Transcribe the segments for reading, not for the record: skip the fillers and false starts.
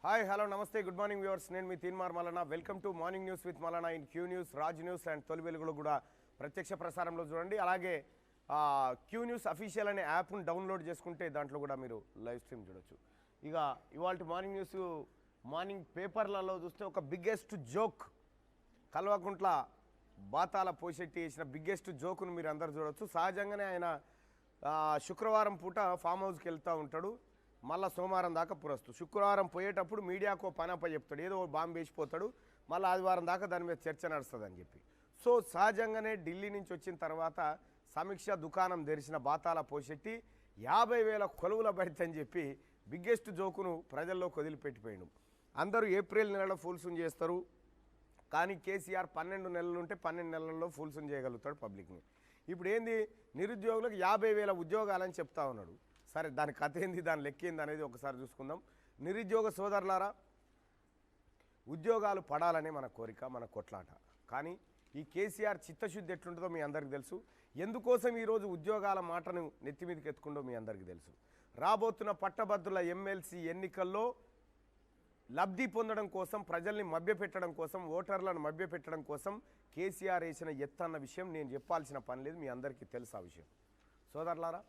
Hi hello namaste good morning viewers. నేను మీ Teenmaar Mallanna. Welcome to morning news with Mallanna in Q news, Raj news and తొలి వెలుగులో కూడా ప్రత్యక్ష ప్రసారంలో చూడండి. అలాగే క్యూ న్యూస్ అఫీషియల్ అనే యాప్ను డౌన్లోడ్ చేసుకుంటే దాంట్లో కూడా మీరు లైవ్ స్ట్రీమ్ చూడొచ్చు. ఇక ఇవాళ మార్నింగ్ న్యూస్ మార్నింగ్ పేపర్లలో చూస్తే ఒక బిగ్గెస్ట్ జోక్, కల్వకుంట్ల బాతాల పోషెట్టి వేసిన బిగ్గెస్ట్ జోకును మీరు అందరు చూడొచ్చు. సహజంగానే ఆయన శుక్రవారం పూట ఫామ్ హౌస్కి వెళ్తూ ఉంటాడు, మళ్ళీ సోమవారం దాకా పురస్తు. శుక్రవారం పోయేటప్పుడు మీడియాకు పనప చెప్తాడు, ఏదో బాంబు వేసిపోతాడు, మళ్ళీ ఆదివారం దాకా దాని మీద చర్చ నడుస్తుంది అని చెప్పి. సో సహజంగానే ఢిల్లీ నుంచి వచ్చిన తర్వాత సమీక్ష దుకాణం తెరిచిన బాతాల పోషెట్టి 50,000 కొలువుల భరిత అని చెప్పి బిగ్గెస్ట్ జోకును ప్రజల్లో వదిలిపెట్టిపోయాడు. అందరూ ఏప్రిల్ నెలలో ఫూల్సున్ చేస్తారు, కానీ కేసీఆర్ 12 నెలలు ఉంటే 12 నెలల్లో ఫూల్సున్ చేయగలుగుతాడు పబ్లిక్ని. ఇప్పుడు ఏంది, నిరుద్యోగులకు 50,000 ఉద్యోగాలని చెప్తా ఉన్నాడు. సరే, దాని కథ ఏంది, దాని లెక్క ఏంది అనేది ఒకసారి చూసుకుందాం. నిరుద్యోగ సోదరులారా, ఉద్యోగాలు పడాలనే మన కోరిక, మన కొట్లాట. కానీ ఈ కేసీఆర్ చిత్తశుద్ధి ఎట్లుంటుందో మీ అందరికీ తెలుసు. ఎందుకోసం ఈరోజు ఉద్యోగాల మాటను నెత్తి మీదకి ఎత్తుకుందో మీ అందరికీ తెలుసు. రాబోతున్న పట్టభద్రుల ఎమ్మెల్సీ ఎన్నికల్లో లబ్ధి పొందడం కోసం, ప్రజల్ని మభ్యపెట్టడం కోసం, ఓటర్లను మభ్యపెట్టడం కోసం కేసీఆర్ వేసిన ఎత్తన్న విషయం నేను చెప్పాల్సిన పని లేదు, మీ అందరికీ తెలుసు ఆ విషయం. సోదరులారా,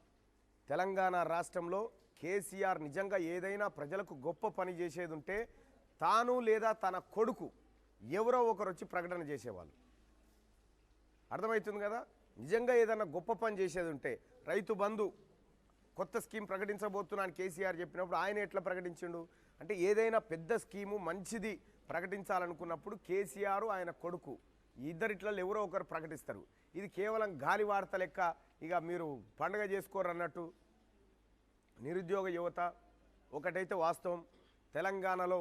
తెలంగాణ రాష్ట్రంలో కేసీఆర్ నిజంగా ఏదైనా ప్రజలకు గొప్ప పని చేసేది ఉంటే తాను లేదా తన కొడుకు ఎవరో ఒకరు వచ్చి ప్రకటన చేసేవాళ్ళు. అర్థమవుతుంది కదా. నిజంగా ఏదైనా గొప్ప పని చేసేది ఉంటే, రైతు బంధు కొత్త స్కీమ్ ప్రకటించబోతున్నాను కేసీఆర్ చెప్పినప్పుడు ఆయన ఎట్లా ప్రకటించిండు అంటే, ఏదైనా పెద్ద స్కీము మంచిది ప్రకటించాలనుకున్నప్పుడు కేసీఆర్ ఆయన కొడుకు ఇద్దరిట్లలో ఎవరో ఒకరు ప్రకటిస్తారు. ఇది కేవలం గాలి వార్త లెక్క, ఇక మీరు పండుగ చేసుకోరు అన్నట్టు. నిరుద్యోగ యువత ఒకటైతే వాస్తవం, తెలంగాణలో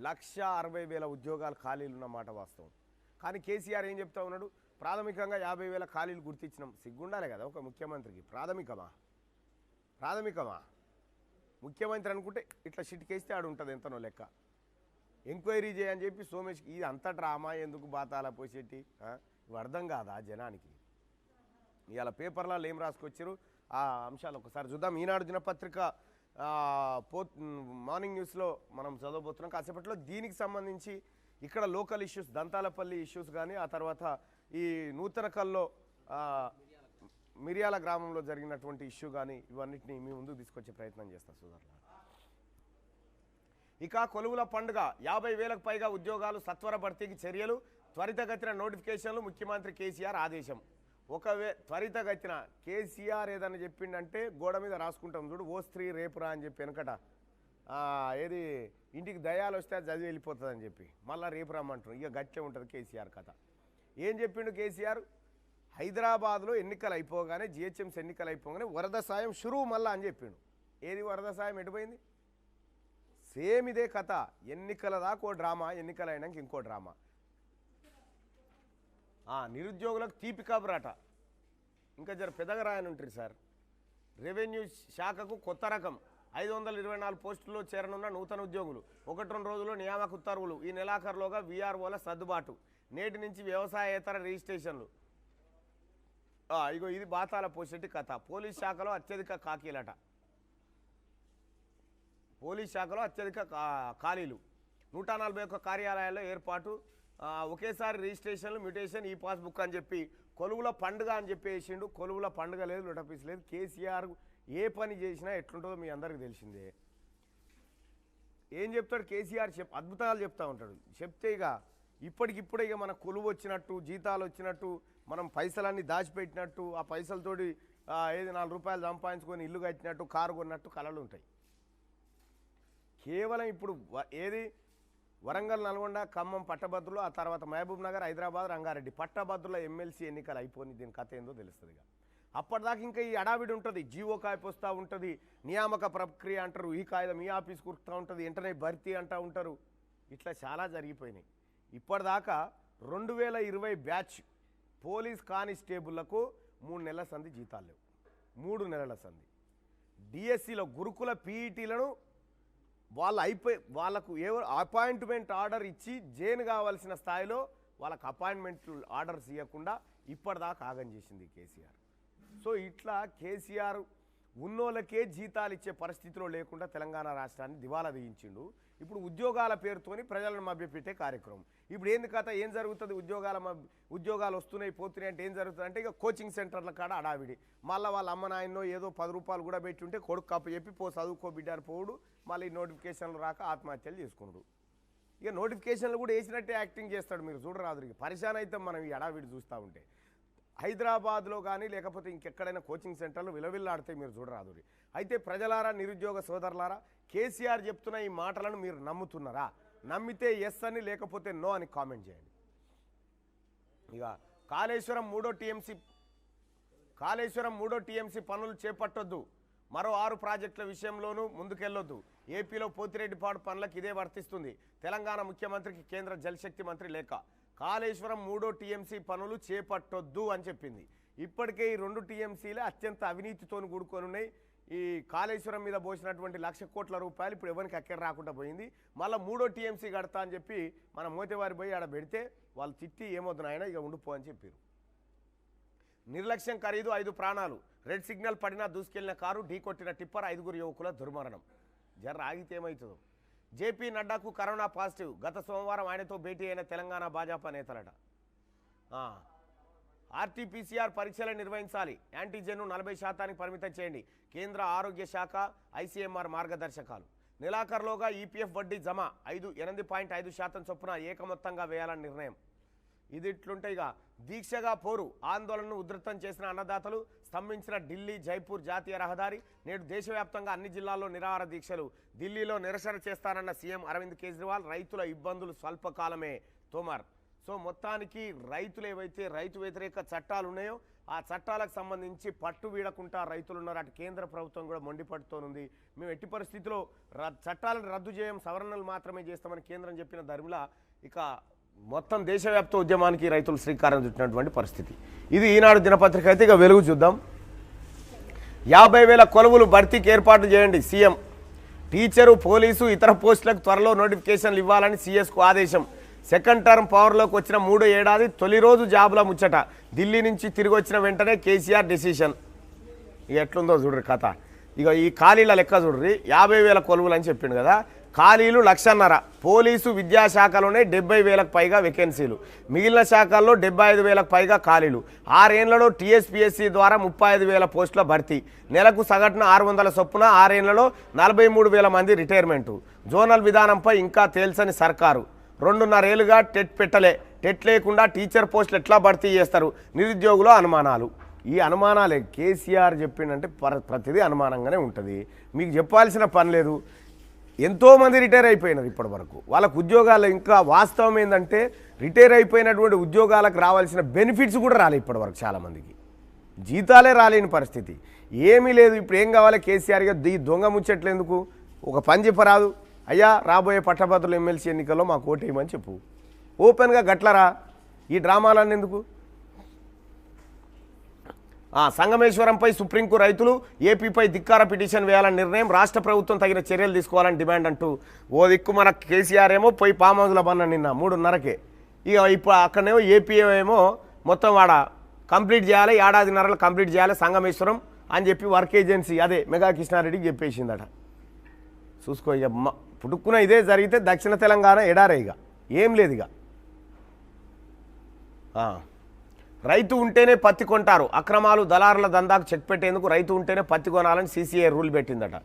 160,000 ఉద్యోగాలు ఖాళీలు ఉన్నమాట వాస్తవం. కానీ కేసీఆర్ ఏం చెప్తా ఉన్నాడు, ప్రాథమికంగా 50,000 ఖాళీలు గుర్తించినాం. సిగ్గుండాలే కదా ఒక ముఖ్యమంత్రికి. ప్రాథమికమా ముఖ్యమంత్రి అనుకుంటే ఇట్లా షిట్కేస్తే ఆడు ఉంటుంది ఎంతనో లెక్క. ఎంక్వైరీ చేయని చెప్పి సోమేష్, ఇది అంత డ్రామా ఎందుకు బాతాల పోసేటి, ఇవి అర్థం కాదా జనానికి? ఇవాళ పేపర్లలో ఏం రాసుకొచ్చారు ఆ అంశాలు ఒకసారి చూద్దాం. ఈనాడు దినపత్రిక మార్నింగ్ న్యూస్లో మనం చదవబోతున్నాం కాసేపట్లో. దీనికి సంబంధించి ఇక్కడ లోకల్ ఇష్యూస్, దంతాలపల్లి ఇష్యూస్ కానీ, ఆ తర్వాత ఈ నూతనకల్లో మిర్యాల గ్రామంలో జరిగినటువంటి ఇష్యూ కానీ, ఇవన్నిటిని మీ ముందుకు తీసుకొచ్చే ప్రయత్నం చేస్తాం సోదరులు. ఇక కొలువుల పండుగ, 50,000కు పైగా ఉద్యోగాలు, సత్వర భర్తీకి చర్యలు, త్వరితగతిన నోటిఫికేషన్లు, ముఖ్యమంత్రి కేసీఆర్ ఆదేశం. త్వరితగతిన కేసీఆర్ ఏదైనా చెప్పిండంటే గోడ మీద రాసుకుంటాం చూడు, ఓ స్త్రీ రేపురా అని చెప్పి వెనకట ఏది ఇంటికి దయాలు వస్తే అది చదివి వెళ్ళిపోతుందని చెప్పి మళ్ళీ రేపు రమ్మంటారు. ఇక గట్లే ఉంటుంది కేసీఆర్ కథ. ఏం చెప్పిండు కేసీఆర్, హైదరాబాద్లో ఎన్నికలు అయిపోగానే, జిహెచ్ఎంసీ ఎన్నికలు అయిపోగానే వరద సాయం షురూ మళ్ళా అని చెప్పిండు. ఏది వరద సాయం ఎటుపోయింది? సేమ్ ఇదే కథ. ఎన్నికల దాకా ఓ డ్రామా, ఎన్నికలు అయినాక ఇంకో డ్రామా. నిరుద్యోగులకు తీపి కబురాట. ఇంకా జర పెద్దగా రాయని ఉంటుంది సార్. రెవెన్యూ శాఖకు కొత్త రకం, 524 పోస్టుల్లో చేరనున్న నూతన ఉద్యోగులు, 1-2 రోజుల్లో నియామక ఉత్తర్వులు, ఈ నెలాఖరులోగా వీఆర్ఓల సర్దుబాటు, నేటి నుంచి వ్యవసాయేతర రిజిస్ట్రేషన్లు. ఇగో ఇది బాతాల పోషెట్టి కథ. పోలీస్ శాఖలో అత్యధిక ఖాళీలట. పోలీస్ శాఖలో అత్యధిక ఖాళీలు, 141 కార్యాలయాల్లో ఏర్పాటు, ఒకేసారి రిజిస్ట్రేషన్లు, మ్యూటేషన్, ఈ పాస్బుక్ అని చెప్పి కొలువుల పండుగ అని చెప్పి వేసిండు. కొలువుల పండుగ లేదు, లొటపీస్ లేదు. కేసీఆర్ ఏ పని చేసినా ఎట్లుంటుందో మీ అందరికీ తెలిసిందే. ఏం చెప్తాడు కేసీఆర్, అద్భుతాలు చెప్తా ఉంటాడు. చెప్తే ఇక ఇప్పటికిప్పుడే ఇక మన కొలువు వచ్చినట్టు, జీతాలు వచ్చినట్టు, మనం పైసలన్నీ దాచిపెట్టినట్టు, ఆ పైసలతోటి ఏది 4 రూపాయలు సంపాదించుకొని ఇల్లు కట్టినట్టు, కారు కొన్నట్టు కళలు ఉంటాయి. కేవలం ఇప్పుడు ఏది వరంగల్, నల్గొండ, ఖమ్మం పట్టభద్రులు, ఆ తర్వాత మహబూబ్ నగర్, హైదరాబాద్, రంగారెడ్డి పట్టభద్రుల ఎమ్మెల్సీ ఎన్నికలు అయిపోయి దీని కథ ఏందో తెలుస్తుంది. ఇక అప్పటిదాకా ఇంకా ఈ అడావిడి ఉంటుంది. జీవో కాయపు వస్తూ ఉంటుంది, నియామక ప్రక్రియ అంటారు, ఈ కాగితం ఈ ఆఫీస్ కురుకుతూ ఉంటుంది, వెంటనే భర్తీ అంటూ ఉంటారు. ఇట్లా చాలా జరిగిపోయినాయి. ఇప్పటిదాకా 2020 బ్యాచ్ పోలీస్ కానిస్టేబుళ్లకు 3 నెలల సంధి జీతాలు లేవు. 3 నెలల సంధి. డిఎస్సిలో గురుకుల పీఈటీలను వాళ్ళకు అపాయింట్మెంట్ ఆర్డర్ ఇచ్చి జైన్ కావాల్సిన స్థాయిలో వాళ్ళకు అపాయింట్మెంట్ ఆర్డర్స్ ఇవ్వకుండా ఇప్పటిదాకా ఆగం చేసింది కేసీఆర్. సో ఇట్లా కేసీఆర్ ఉన్నోళ్ళకే జీతాలు ఇచ్చే పరిస్థితిలో లేకుండా తెలంగాణ రాష్ట్రాన్ని దివాలా తీయించిండు. ఇప్పుడు ఉద్యోగాల పేరుతోని ప్రజలను మభ్యపెట్టే కార్యక్రమం. ఇప్పుడు ఏంది కథ, ఏం జరుగుతుంది? ఉద్యోగాలు వస్తున్నాయి పోతున్నాయి అంటే ఏం జరుగుతుంది అంటే ఇక కోచింగ్ సెంటర్ల కాడ అడావిడి. మళ్ళీ వాళ్ళ అమ్మ నాయనో ఏదో 10 రూపాయలు కూడా పెట్టి ఉంటే కొడుకు కప్పు చెప్పి పో చదువుకో బిడ్డ అని పోవుడు, మళ్ళీ నోటిఫికేషన్లు రాక ఆత్మహత్యలు చేసుకున్నాడు. ఇక నోటిఫికేషన్లు కూడా వేసినట్టే యాక్టింగ్ చేస్తాడు. మీరు చూడరాదు, ఇక పరిశాన్ అయితే మనం ఈ అడావిడి చూస్తూ ఉంటే. హైదరాబాద్లో కానీ లేకపోతే ఇంకెక్కడైనా కోచింగ్ సెంటర్లు విలవిల్లాడితే మీరు చూడరాదు. అయితే ప్రజలారా, నిరుద్యోగ సోదరులారా, కేసీఆర్ చెప్తున్న ఈ మాటలను మీరు నమ్ముతున్నారా? నమ్మితే ఎస్ అని, లేకపోతే నో అని కామెంట్ చేయండి. ఇక కాళేశ్వరం మూడో టీఎంసీ పనులు చేపట్టొద్దు, మరో 6 ప్రాజెక్టుల విషయంలోనూ ముందుకెళ్లొద్దు. ఏపీలో పోతిరెడ్డిపాడు పనులకు ఇదే వర్తిస్తుంది. తెలంగాణ ముఖ్యమంత్రికి కేంద్ర జలశక్తి మంత్రి లేఖ. కాళేశ్వరం 3వ టీఎంసీ పనులు చేపట్టొద్దు అని చెప్పింది. ఇప్పటికే ఈ 2 టీఎంసీలే అత్యంత అవినీతితో కూడుకొని ఉన్నాయి. ఈ కాళేశ్వరం మీద పోసినటువంటి 1,00,000 కోట్ల రూపాయలు ఇప్పుడు ఎవరికి అక్కడ రాకుండా పోయింది. మళ్ళీ 3వ టీఎంసీ కడతా అని చెప్పి మన మోతేవారి పోయి ఆడ పెడితే వాళ్ళు తిట్టి ఏమవుతుంది ఆయన ఇక ఉండిపో అని చెప్పారు. నిర్లక్ష్యం ఖరీదు 5 ప్రాణాలు. రెడ్ సిగ్నల్ పడినా దూసుకెళ్లిన కారు ఢీకొట్టిన టిప్పర్ 5 యువకుల దుర్మరణం. జర్ర ఆగితే ఏమవుతుందో. జేపీ నడ్డాకు కరోనా పాజిటివ్. గత సోమవారం ఆయనతో భేటీ అయిన తెలంగాణ భాజపా నేతలట. ఆర్టీపీసీఆర్ పరీక్షలు నిర్వహించాలి. యాంటీజెన్ను 40% పరిమితం చేయండి. కేంద్ర ఆరోగ్య శాఖ ఐసీఎంఆర్ మార్గదర్శకాలు. నెలాఖరులోగా ఈపీఎఫ్ వడ్డీ జమ 8.5% చొప్పున ఏకమొత్తంగా వేయాలని నిర్ణయం. ఇది ఇట్లుంటే ఇక దీక్షగా పోరు. ఆందోళనను ఉధృతం చేసిన అన్నదాతలు. స్తంభించిన ఢిల్లీ జైపూర్ జాతీయ రహదారి. నేడు దేశవ్యాప్తంగా అన్ని జిల్లాల్లో నిరాహార దీక్షలు. ఢిల్లీలో నిరసన చేస్తానన్న సీఎం అరవింద్ కేజ్రీవాల్. రైతుల ఇబ్బందులు స్వల్పకాలమే తోమర్. సో మొత్తానికి రైతులు ఏవైతే రైతు వ్యతిరేక చట్టాలు ఉన్నాయో ఆ చట్టాలకు సంబంధించి పట్టు వీడకుండా రైతులు ఉన్నారు. అటు కేంద్ర ప్రభుత్వం కూడా మొండిపడుతోంది. మేము ఎట్టి పరిస్థితిలో చట్టాలను రద్దు చేయం, సవరణలు మాత్రమే చేస్తామని కేంద్రం చెప్పిన ధర్మిలా ఇక మొత్తం దేశవ్యాప్త ఉద్యమానికి రైతులు శ్రీకారం చుట్టినటువంటి పరిస్థితి. ఇది ఈనాడు దినపత్రిక. అయితే ఇక వెలుగు చూద్దాం. 50,000 కొలువులు భర్తీకి ఏర్పాట్లు చేయండి సీఎం. టీచరు, పోలీసు, ఇతర పోస్టులకు త్వరలో నోటిఫికేషన్లు ఇవ్వాలని సీఎస్కు ఆదేశం. సెకండ్ టర్మ్ పవర్లోకి వచ్చిన 3వ ఏడాది తొలి రోజు జాబుల ముచ్చట. ఢిల్లీ నుంచి తిరిగి వచ్చిన వెంటనే కేసీఆర్ డెసిషన్. ఇక ఎట్లుందో చూడ్రి కథ. ఇక ఈ ఖాళీల లెక్క చూడ్రి. 50,000 కొలువులు అని చెప్పిండు కదా. ఖాళీలు 1,50,000. పోలీసు, విద్యాశాఖలోనే 70,000కు పైగా వేకెన్సీలు. మిగిలిన శాఖల్లో 75,000కు పైగా ఖాళీలు. 6 ఏళ్లలో టీఎస్పీఎస్సీ ద్వారా 35,000 పోస్టుల భర్తీ. నెలకు సగటున 600 చొప్పున. 6 ఏళ్లలో 43,000 మంది రిటైర్మెంటు. జోనల్ విధానంపై ఇంకా తేల్చని సర్కారు. 2.5 ఏళ్లుగా టెట్ పెట్టలే. టెట్ లేకుండా టీచర్ పోస్టులు ఎట్లా భర్తీ చేస్తారు? నిరుద్యోగులు అనుమానాలు. ఈ అనుమానాలే కేసీఆర్ చెప్పిండంటే ప్రతిదీ అనుమానంగానే ఉంటుంది. మీకు చెప్పాల్సిన పని లేదు. ఎంతోమంది రిటైర్ అయిపోయినారు ఇప్పటి వరకు. వాళ్ళకు ఉద్యోగాలు ఇంకా వాస్తవం ఏంటంటే రిటైర్ అయిపోయినటువంటి ఉద్యోగాలకు రావాల్సిన బెనిఫిట్స్ కూడా రాలే ఇప్పటి వరకు. చాలామందికి జీతాలే రాలేని పరిస్థితి. ఏమీ లేదు. ఇప్పుడు ఏం కావాలి కేసీఆర్గా? దొంగ ముచ్చట్లు ఎందుకు? ఒక పని చెప్పరాదు. అయ్యా, రాబోయే పట్టభద్రుల ఎమ్మెల్సీ ఎన్నికల్లో మాకు ఓటేయమని చెప్పు. ఓపెన్గా గట్లరా. ఈ డ్రామాలన్నీ ఎందుకు? సంగమేశ్వరంపై సుప్రీంకు రైతులు. ఏపీపై ధిక్కార పిటిషన్ వేయాలని నిర్ణయం. రాష్ట్ర ప్రభుత్వం తగిన చర్యలు తీసుకోవాలని డిమాండ్ అంటూ ఓ దిక్కు మన కేసీఆర్ ఏమో పోయి పామ్ హౌస్లో బన్న నిన్న 3:30కే. ఇక ఇప్పుడు అక్కడనేమో ఏపీ ఏమో మొత్తం వాడ కంప్లీట్ చేయాలి, 1.5 ఏడాదిన్నరలో కంప్లీట్ చేయాలి సంగమేశ్వరం అని చెప్పి వర్క్ ఏజెన్సీ అదే మెగా కృష్ణారెడ్డికి చెప్పేసిందట. చూసుకో, ఇక పుట్టుకున్న ఇదే జరిగితే దక్షిణ తెలంగాణ ఎడారే. ఇక ఏం లేదు. ఇక రైతు ఉంటేనే పత్తి కొంటారు. అక్రమాలు, దళారుల దందాకు చెక్ పెట్టేందుకు రైతు ఉంటేనే పత్తి కొనాలని సీసీఐ రూల్ పెట్టిందట.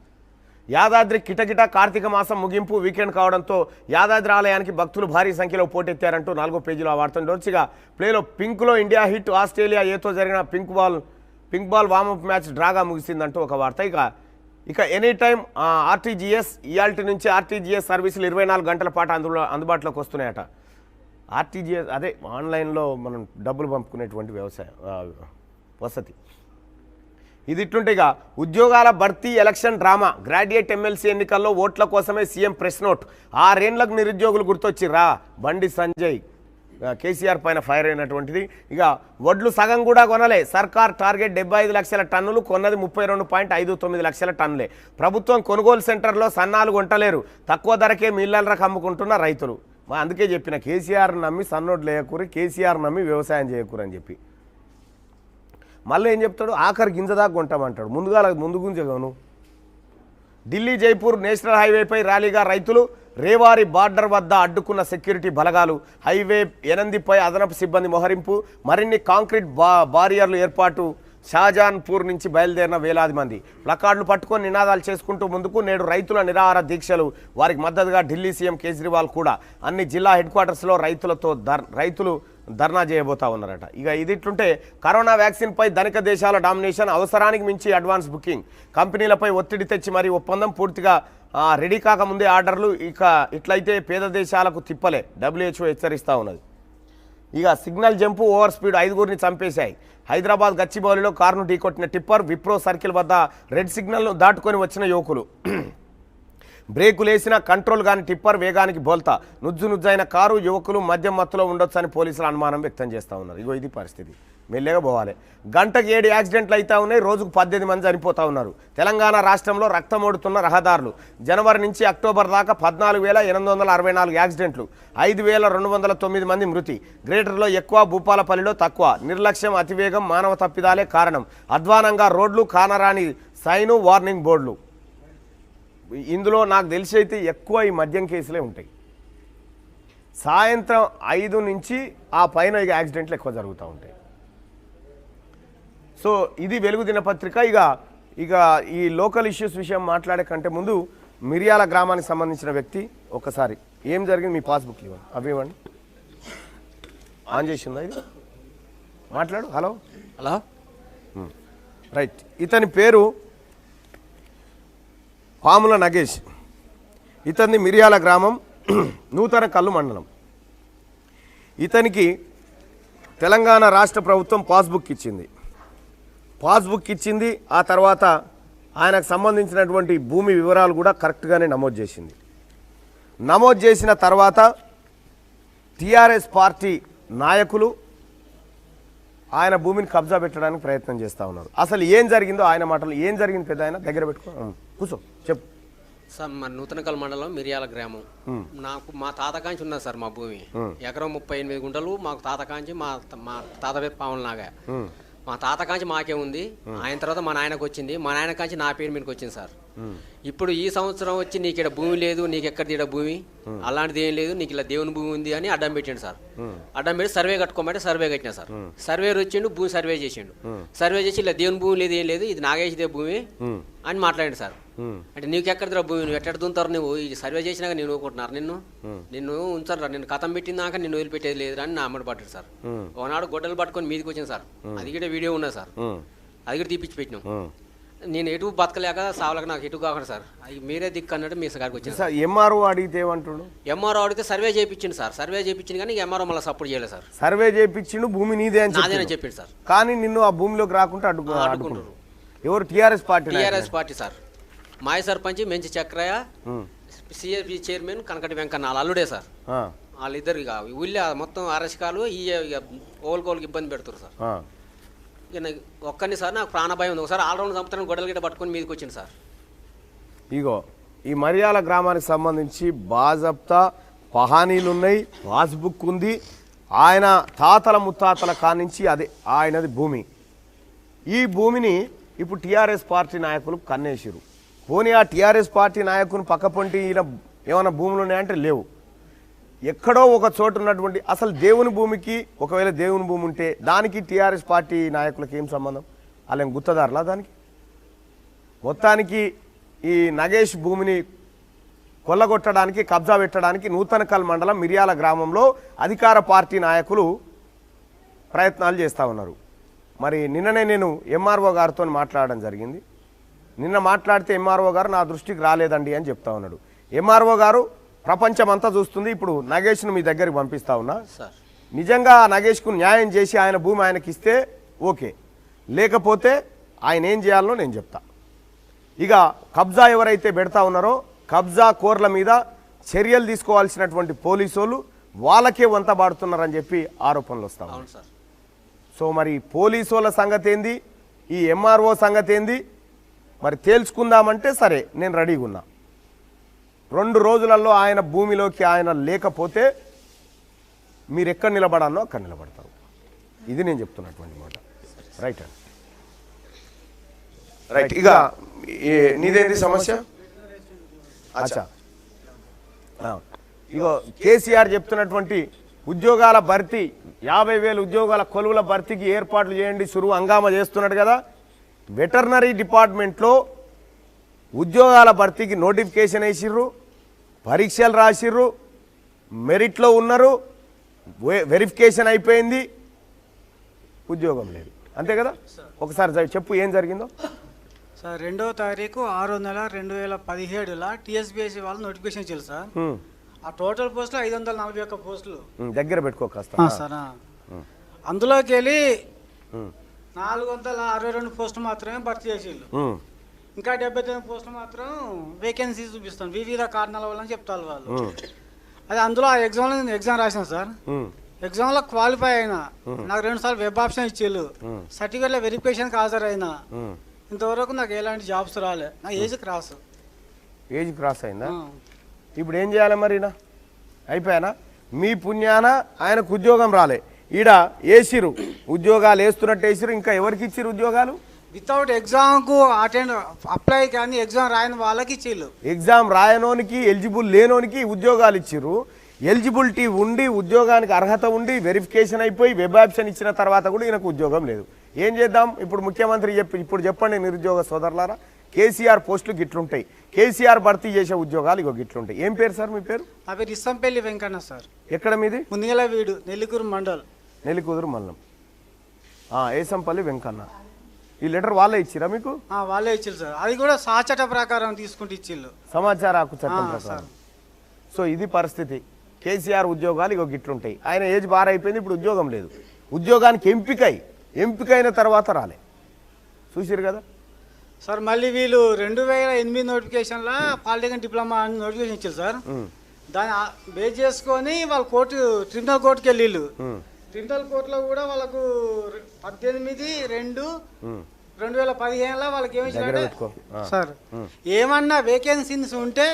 యాదాద్రి కిటకిట కార్తీక మాసం ముగింపు వీకెండ్ కావడంతో యాదాద్రి ఆలయానికి భక్తులు భారీ సంఖ్యలో పోటెత్తారంటూ 4వ పేజీలో ఆ వార్తను రోజుగా ప్లేలో పింక్లో ఇండియా హిట్. ఆస్ట్రేలియా ఏతో జరిగిన పింక్ బాల్ వార్మప్ మ్యాచ్ డ్రాగా ముగిసిందంటూ ఒక వార్త. ఇక ఎనీ టైం ఆర్టీజీఎస్ ఇయాల్టీ నుంచి ఆర్టీజీఎస్ సర్వీసులు 24 గంటల పాటు అందుబాటులోకి వస్తున్నాయట. ఆర్టీజీఎస్ అదే ఆన్లైన్లో మనం డబ్బులు పంపుకునేటువంటి వసతి. ఇది ఇట్లుంటే ఇక ఉద్యోగాల భర్తీ ఎలక్షన్ డ్రామా. గ్రాడ్యుయేట్ ఎమ్మెల్సీ ఎన్నికల్లో ఓట్ల కోసమే సీఎం ప్రెస్ నోట్. 6 ఏళ్లకు నిరుద్యోగులు గుర్తొచ్చిర్రా. బండి సంజయ్ కేసీఆర్ పైన ఫైర్ అయినటువంటిది. ఇక వడ్లు సగం కూడా కొనలే. సర్కార్ టార్గెట్ 75 లక్షల టన్నులు, కొన్నది 32.59 లక్షల టన్నులే. ప్రభుత్వం కొనుగోలు సెంటర్లో సన్నాలు కొంటలేరు. తక్కువ ధరకే మిల్లర్లకు అమ్ముకుంటున్న రైతులు. అందుకే చెప్పిన కేసీఆర్ నమ్మి సన్నోట్లు వేయకూరి, కేసీఆర్ నమ్మి వ్యవసాయం చేయకూరు అని చెప్పి. మళ్ళీ ఏం చెప్తాడు ఆఖరి గింజ దాకా కొంటామంటాడు ముందు గుంజగను ఢిల్లీ జైపూర్ నేషనల్ హైవేపై ర్యాలీగా రైతులు రేవారి బార్డర్ వద్ద అడ్డుకున్న సెక్యూరిటీ బలగాలు హైవే 8పై అదనపు సిబ్బంది మోహరింపు మరిన్ని కాంక్రీట్ బారియర్లు ఏర్పాటు షాజాన్పూర్ నుంచి బయలుదేరిన వేలాది మంది ప్లకార్డులు పట్టుకొని నినాదాలు చేసుకుంటూ ముందుకు నేడు రైతుల నిరాహార దీక్షలు వారికి మద్దతుగా ఢిల్లీ సీఎం కేజ్రీవాల్ కూడా అన్ని జిల్లా హెడ్ క్వార్టర్స్లో రైతులు ధర్నా చేయబోతా ఉన్నారట ఇక ఇది ఇట్లుంటే కరోనా వ్యాక్సిన్పై ధనిక దేశాల డామినేషన్ అవసరానికి మించి అడ్వాన్స్ బుకింగ్ కంపెనీలపై ఒత్తిడి తెచ్చి మరీ ఒప్పందం పూర్తిగా రెడీ కాకముందే ఆర్డర్లు ఇక ఇట్లయితే పేద దేశాలకు తిప్పలే WHO హెచ్చరిస్తూ ఉన్నది ఇక సిగ్నల్ జంపు ఓవర్ స్పీడ్ 5గురిని చంపేశాయి హైదరాబాద్ గచ్చిబౌలిలో కారును ఢీకొట్టిన టిప్పర్ విప్రో సర్కిల్ వద్ద రెడ్ సిగ్నల్ను దాటుకొని వచ్చిన యువకులు బ్రేకులు వేసిన కంట్రోల్ కాని టిప్పర్ వేగానికి బోల్తా నుజ్జైన కారు యువకులు మద్యం మత్తులో ఉండొచ్చని పోలీసులు అనుమానం వ్యక్తం చేస్తూ ఉన్నారు ఇగో ఇది పరిస్థితి మెల్లగా పోవాలి గంటకు 7 యాక్సిడెంట్లు అయితే ఉన్నాయి రోజుకు 18 మంది చనిపోతూ ఉన్నారు తెలంగాణ రాష్ట్రంలో రక్తమోడుతున్న రహదారులు జనవరి నుంచి అక్టోబర్ దాకా 14,864 యాక్సిడెంట్లు 5,209 మంది మృతి గ్రేటర్లో ఎక్కువ భూపాలపల్లిలో తక్కువ నిర్లక్ష్యం అతివేగం మానవ తప్పిదాలే కారణం అధ్వానంగా రోడ్లు కానరాని సైను వార్నింగ్ బోర్డులు ఇందులో నాకు తెలిసి అయితే ఎక్కువ ఈ మద్యం కేసులే ఉంటాయి సాయంత్రం 5 నుంచి ఆ పైన ఇక యాక్సిడెంట్లు ఎక్కువ జరుగుతూ ఉంటాయి సో ఇది వెలుగు దినపత్రిక ఇక ఈ లోకల్ ఇష్యూస్ విషయం మాట్లాడే కంటే ముందు మిర్యాల గ్రామానికి సంబంధించిన వ్యక్తి ఒకసారి ఏం జరిగింది మీ పాస్బుక్ ఇవ్వండి అవి ఇవ్వండి ఆన్ చేసిందా ఇది మాట్లాడు హలో రైట్ ఇతని పేరు పాముల నగేష్ ఇతన్ని మిర్యాల గ్రామం నూతన కల్లు మండలం ఇతనికి తెలంగాణ రాష్ట్ర ప్రభుత్వం పాస్బుక్ ఇచ్చింది ఆ తర్వాత ఆయనకు సంబంధించినటువంటి భూమి వివరాలు కూడా కరెక్ట్గానే నమోదు చేసిన తర్వాత టీఆర్ఎస్ పార్టీ నాయకులు ఆయన భూమిని కబ్జా పెట్టడానికి ప్రయత్నం చేస్తూ ఉన్నారు అసలు ఏం జరిగిందో ఆయన మాటలు ఏం జరిగింది పెద్ద ఆయన దగ్గర పెట్టుకో కూర్చో చెప్పు సార్ మా నూతనకల్ మండలం మిర్యాల గ్రామం నాకు మా తాతకాంచి ఉన్నది సార్ మా భూమి ఎకరం 38 గుంటలు మాకు తాతకాంచి మా తాత పేరు పావుల నాగా మా తాతకాంచి మాకే ఉంది ఆయన తర్వాత మా నాయనకు వచ్చింది మా నాయన కాంచి నా పేరు మీదకి వచ్చింది సార్ ఇప్పుడు ఈ సంవత్సరం వచ్చి నీకు ఇక్కడ భూమి లేదు నీకు ఎక్కడిది ఇక్కడ భూమి అలాంటిది ఏం లేదు నీకు ఇలా దేవుని భూమి ఉంది అని అడ్డం పెట్టిండు సార్ అడ్డం పెట్టి సర్వే కట్టుకోమంటే సర్వే కట్టినా సార్ సర్వేర్ వచ్చిండు భూమి సర్వే చేసి ఇలా దేవుని భూమి లేదు ఏం లేదు ఇది నాగేష్దే భూమి అని మాట్లాడండి సార్ అంటే నీకు ఎక్కడిదిరా భూమి నువ్వు ఎట్ట దుంతారు నువ్వు ఇది సర్వే చేసినాక నేను ఊరుకుంటున్నారు నిన్ను ఉంచారు నిన్ను కథం పెట్టినాక నిన్ను వదిలిపెట్టేది లేదు అని నా అమ్మడి పట్టాడు సార్ ఒకనాడు గొడ్డలు పట్టుకొని మీదకి వచ్చింది సార్ అది కూడా వీడియో ఉన్నది సార్ అది కూడా తీపిచ్చి పెట్టినాం నేను ఎటు బతకలేక సావలేక నాకు ఎటు కాకుండా సార్ అది మీరే దిక్కు అన్నట్టు మీ గారికి వచ్చింది సార్ ఎంఆర్ఓ అడిగితే ఏమంటుడు ఎంఆర్ఓ అడిగితే సర్వే చేయించింది సార్ సర్వే చేయించింది కానీ ఎంఆర్ఓ మళ్ళీ సపోర్ట్ చేయలేదు సార్ సర్వే చేయించిండు భూమి నీదే అని చెప్పింది సార్ కానీ నిన్ను ఆ భూమిలోకి రాకుండా అడ్డుకుంటారు ఎవరు టీఆర్ఎస్ పార్టీ సార్ మాయ సర్పంచ్ మెంచి చక్రయ్య సిఎస్పి చైర్మన్ కనకటి వెంకన్న వాళ్ళ అల్లుడే సార్ వాళ్ళిద్దరు ఇక ఊళ్ళో మొత్తం అరచకాలు ఈ ఓల్కోళ్ళకి ఇబ్బంది పెడుతున్నారు సార్ ఇక ఒక్కరిని సార్ నాకు ప్రాణభయం ఉంది ఒకసారి ఆల్రౌండ్ చంపుతాను గొడవలు గిట్ట పట్టుకొని మీదకి వచ్చింది సార్ ఇగో ఈ మర్యాల గ్రామానికి సంబంధించి బాజప్తా పహానీలు ఉన్నాయి పాస్బుక్ ఉంది ఆయన తాతల ముత్తాతల కానించి అదే ఆయనది భూమి ఈ భూమిని ఇప్పుడు టీఆర్ఎస్ పార్టీ నాయకులు కన్నేసిరు పోనీ ఆ టీఆర్ఎస్ పార్టీ నాయకుని పక్కపొంటి ఈయన ఏమైనా భూములు ఉన్నాయంటే లేవు ఎక్కడో ఒక చోటు ఉన్నటువంటి అసలు దేవుని భూమికి ఒకవేళ దేవుని భూమి ఉంటే దానికి టీఆర్ఎస్ పార్టీ నాయకులకి ఏం సంబంధం అలా గుత్తదారులా దానికి మొత్తానికి ఈ నగేష్ భూమిని కొల్లగొట్టడానికి కబ్జా పెట్టడానికి నూతనకల్ మండలం మిర్యాల గ్రామంలో అధికార పార్టీ నాయకులు ప్రయత్నాలు చేస్తూ ఉన్నారు మరి నిన్ననే నేను ఎంఆర్ఓ గారితో మాట్లాడడం జరిగింది నిన్న మాట్లాడితే ఎంఆర్ఓ గారు నా దృష్టికి రాలేదండి అని చెప్తా ఉన్నాడు ఎంఆర్ఓ గారు ప్రపంచం అంతా చూస్తుంది ఇప్పుడు నగేష్ను మీ దగ్గరికి పంపిస్తా ఉన్నా నిజంగా నగేష్కు న్యాయం చేసి ఆయన భూమి ఆయనకి ఇస్తే ఓకే లేకపోతే ఆయన ఏం చేయాలనో నేను చెప్తా ఇక కబ్జా ఎవరైతే పెడతా ఉన్నారో కబ్జా కోర్ల మీద చర్యలు తీసుకోవాల్సినటువంటి పోలీసులు వాళ్ళకే వంతబాడుతున్నారని చెప్పి ఆరోపణలు వస్తా ఉన్నాయి సో మరి పోలీసుల సంగతి ఏంది ఈ ఎంఆర్ఓ సంగతి ఏంది మరి తేల్చుకుందామంటే సరే నేను రెడీగా ఉన్నా 2 రోజులలో ఆయన భూమిలోకి ఆయన లేకపోతే మీరు ఎక్కడ నిలబడాలో అక్కడ నిలబడతారు ఇది నేను చెప్తున్నటువంటి మాట రైట్ అండి రైట్. ఇక నీదేంటి సమస్య? అచ్చా, ఇగో కేసీఆర్ చెప్తున్నటువంటి ఉద్యోగాల భర్తీ 50,000 ఉద్యోగాల కొలువుల భర్తీకి ఏర్పాట్లు చేయండి, సురువు హంగామా చేస్తున్నాడు కదా. వెటర్నరీ డిపార్ట్మెంట్లో ఉద్యోగాల భర్తీకి నోటిఫికేషన్ వేసిర్రు, పరీక్షలు రాసిర్రు, మెరిట్లో ఉన్నారు, వెరిఫికేషన్ అయిపోయింది, ఉద్యోగం లేదు. అంతే కదా? ఒకసారి చెప్పు ఏం జరిగిందో. సార్ 2వ తారీఖు 6వ నెల 2017 టీఎస్బీఎస్సీ వాళ్ళు నోటిఫికేషన్ ఇచ్చారు సార్. ఆ టోటల్ పోస్టులు 541 పోస్టులు. దగ్గర పెట్టుకో కాస్త. సార్ అందులోకి వెళ్ళి 462 పోస్టులు మాత్రమే భర్తీ చేసిళ్ళు. ఇంకా 79 పోస్టులు మాత్రం వేకెన్సీ చూపిస్తాను వివిధ కారణాల వల్ల చెప్తారు వాళ్ళు. అది అందులో ఆ ఎగ్జామ్ రాశాను సార్. ఎగ్జామ్లో క్వాలిఫై అయినా, నాకు 2 సార్లు వెబ్ ఆప్షన్ ఇచ్చేళ్ళు, సర్టిఫికేట్లో వెరిఫికేషన్కి హాజరైనా, ఇంతవరకు నాకు ఎలాంటి జాబ్స్ రాలే. నా ఏజ్ క్రాస్ అయిందా? ఇప్పుడు ఏం చేయాలి మరి? అయిపోయానా? మీ పుణ్యాన ఆయనకు ఉద్యోగం రాలే, ఈడ వేసిరు ఉద్యోగాలు, వేస్తున్నట్టు వేసిరు. ఇంకా ఎవరికి ఇచ్చిరు ఉద్యోగాలు? వితౌట్ ఎగ్జామ్కు అప్లై కానీ ఎగ్జామ్ రాయని వాళ్ళకి ఇచ్చిళ్ళు. ఎగ్జామ్ రాయనోనికి, ఎలిజిబుల్ లేనోనికి ఉద్యోగాలు ఇచ్చిర్రు. ఎలిజిబిలిటీ ఉండి, ఉద్యోగానికి అర్హత ఉండి, వెరిఫికేషన్ అయిపోయి వెబ్ ఆప్షన్ ఇచ్చిన తర్వాత కూడా ఈయనకు ఉద్యోగం లేదు. ఏం చేద్దాం ఇప్పుడు? ముఖ్యమంత్రి ఇప్పుడు చెప్పండి నిరుద్యోగ సోదరులారా, కేసీఆర్ పోస్టులు గిట్లుంటాయి, కేసీఆర్ భర్తీ చేసే ఉద్యోగాలు ఇగో గిట్లుంటాయి. ఏం పేరు సార్ మీ పేరు? నా పేరు ఇస్సంపల్లి వెంకన్న సార్. ఎక్కడ మీది? ముందుగల వీడు, నెల్లికూరు మండల్. నెల్లికూరు మండలం. ఏసంపల్లి వెంకన్న. ఈ లెటర్ వాళ్ళే ఇచ్చిరా మీకు? వాళ్ళే ఇచ్చిల్లు సార్. అది కూడా సాచట ప్రకారం తీసుకుంటూ ఇచ్చిళ్ళు, సమాచార హక్కు చట్టం ప్రకారం. సో ఇది పరిస్థితి. కేసీఆర్ ఉద్యోగాలు ఇగో గిట్లుంటాయి. ఆయన ఏజ్ బార్ అయిపోయింది, ఇప్పుడు ఉద్యోగం లేదు. ఉద్యోగానికి ఎంపికైన తర్వాత రాలే. చూసిరు కదా సార్. మళ్ళీ వీళ్ళు 2008 నోటిఫికేషన్లో పాలిటెక్నిక్ డిప్లొమా నోటిఫికేషన్ ఇచ్చారు సార్. దాన్ని బేస్ చేసుకొని వాళ్ళు ట్రిబ్యునల్ కోర్టుకి వెళ్ళిళ్ళు. ట్రిబ్యునల్ కోర్టులో కూడా వాళ్ళకు 18/2/2015 వాళ్ళకి ఏమిచ్చారంటే సార్, ఏమన్నా వేకెన్సీస్ ఉంటే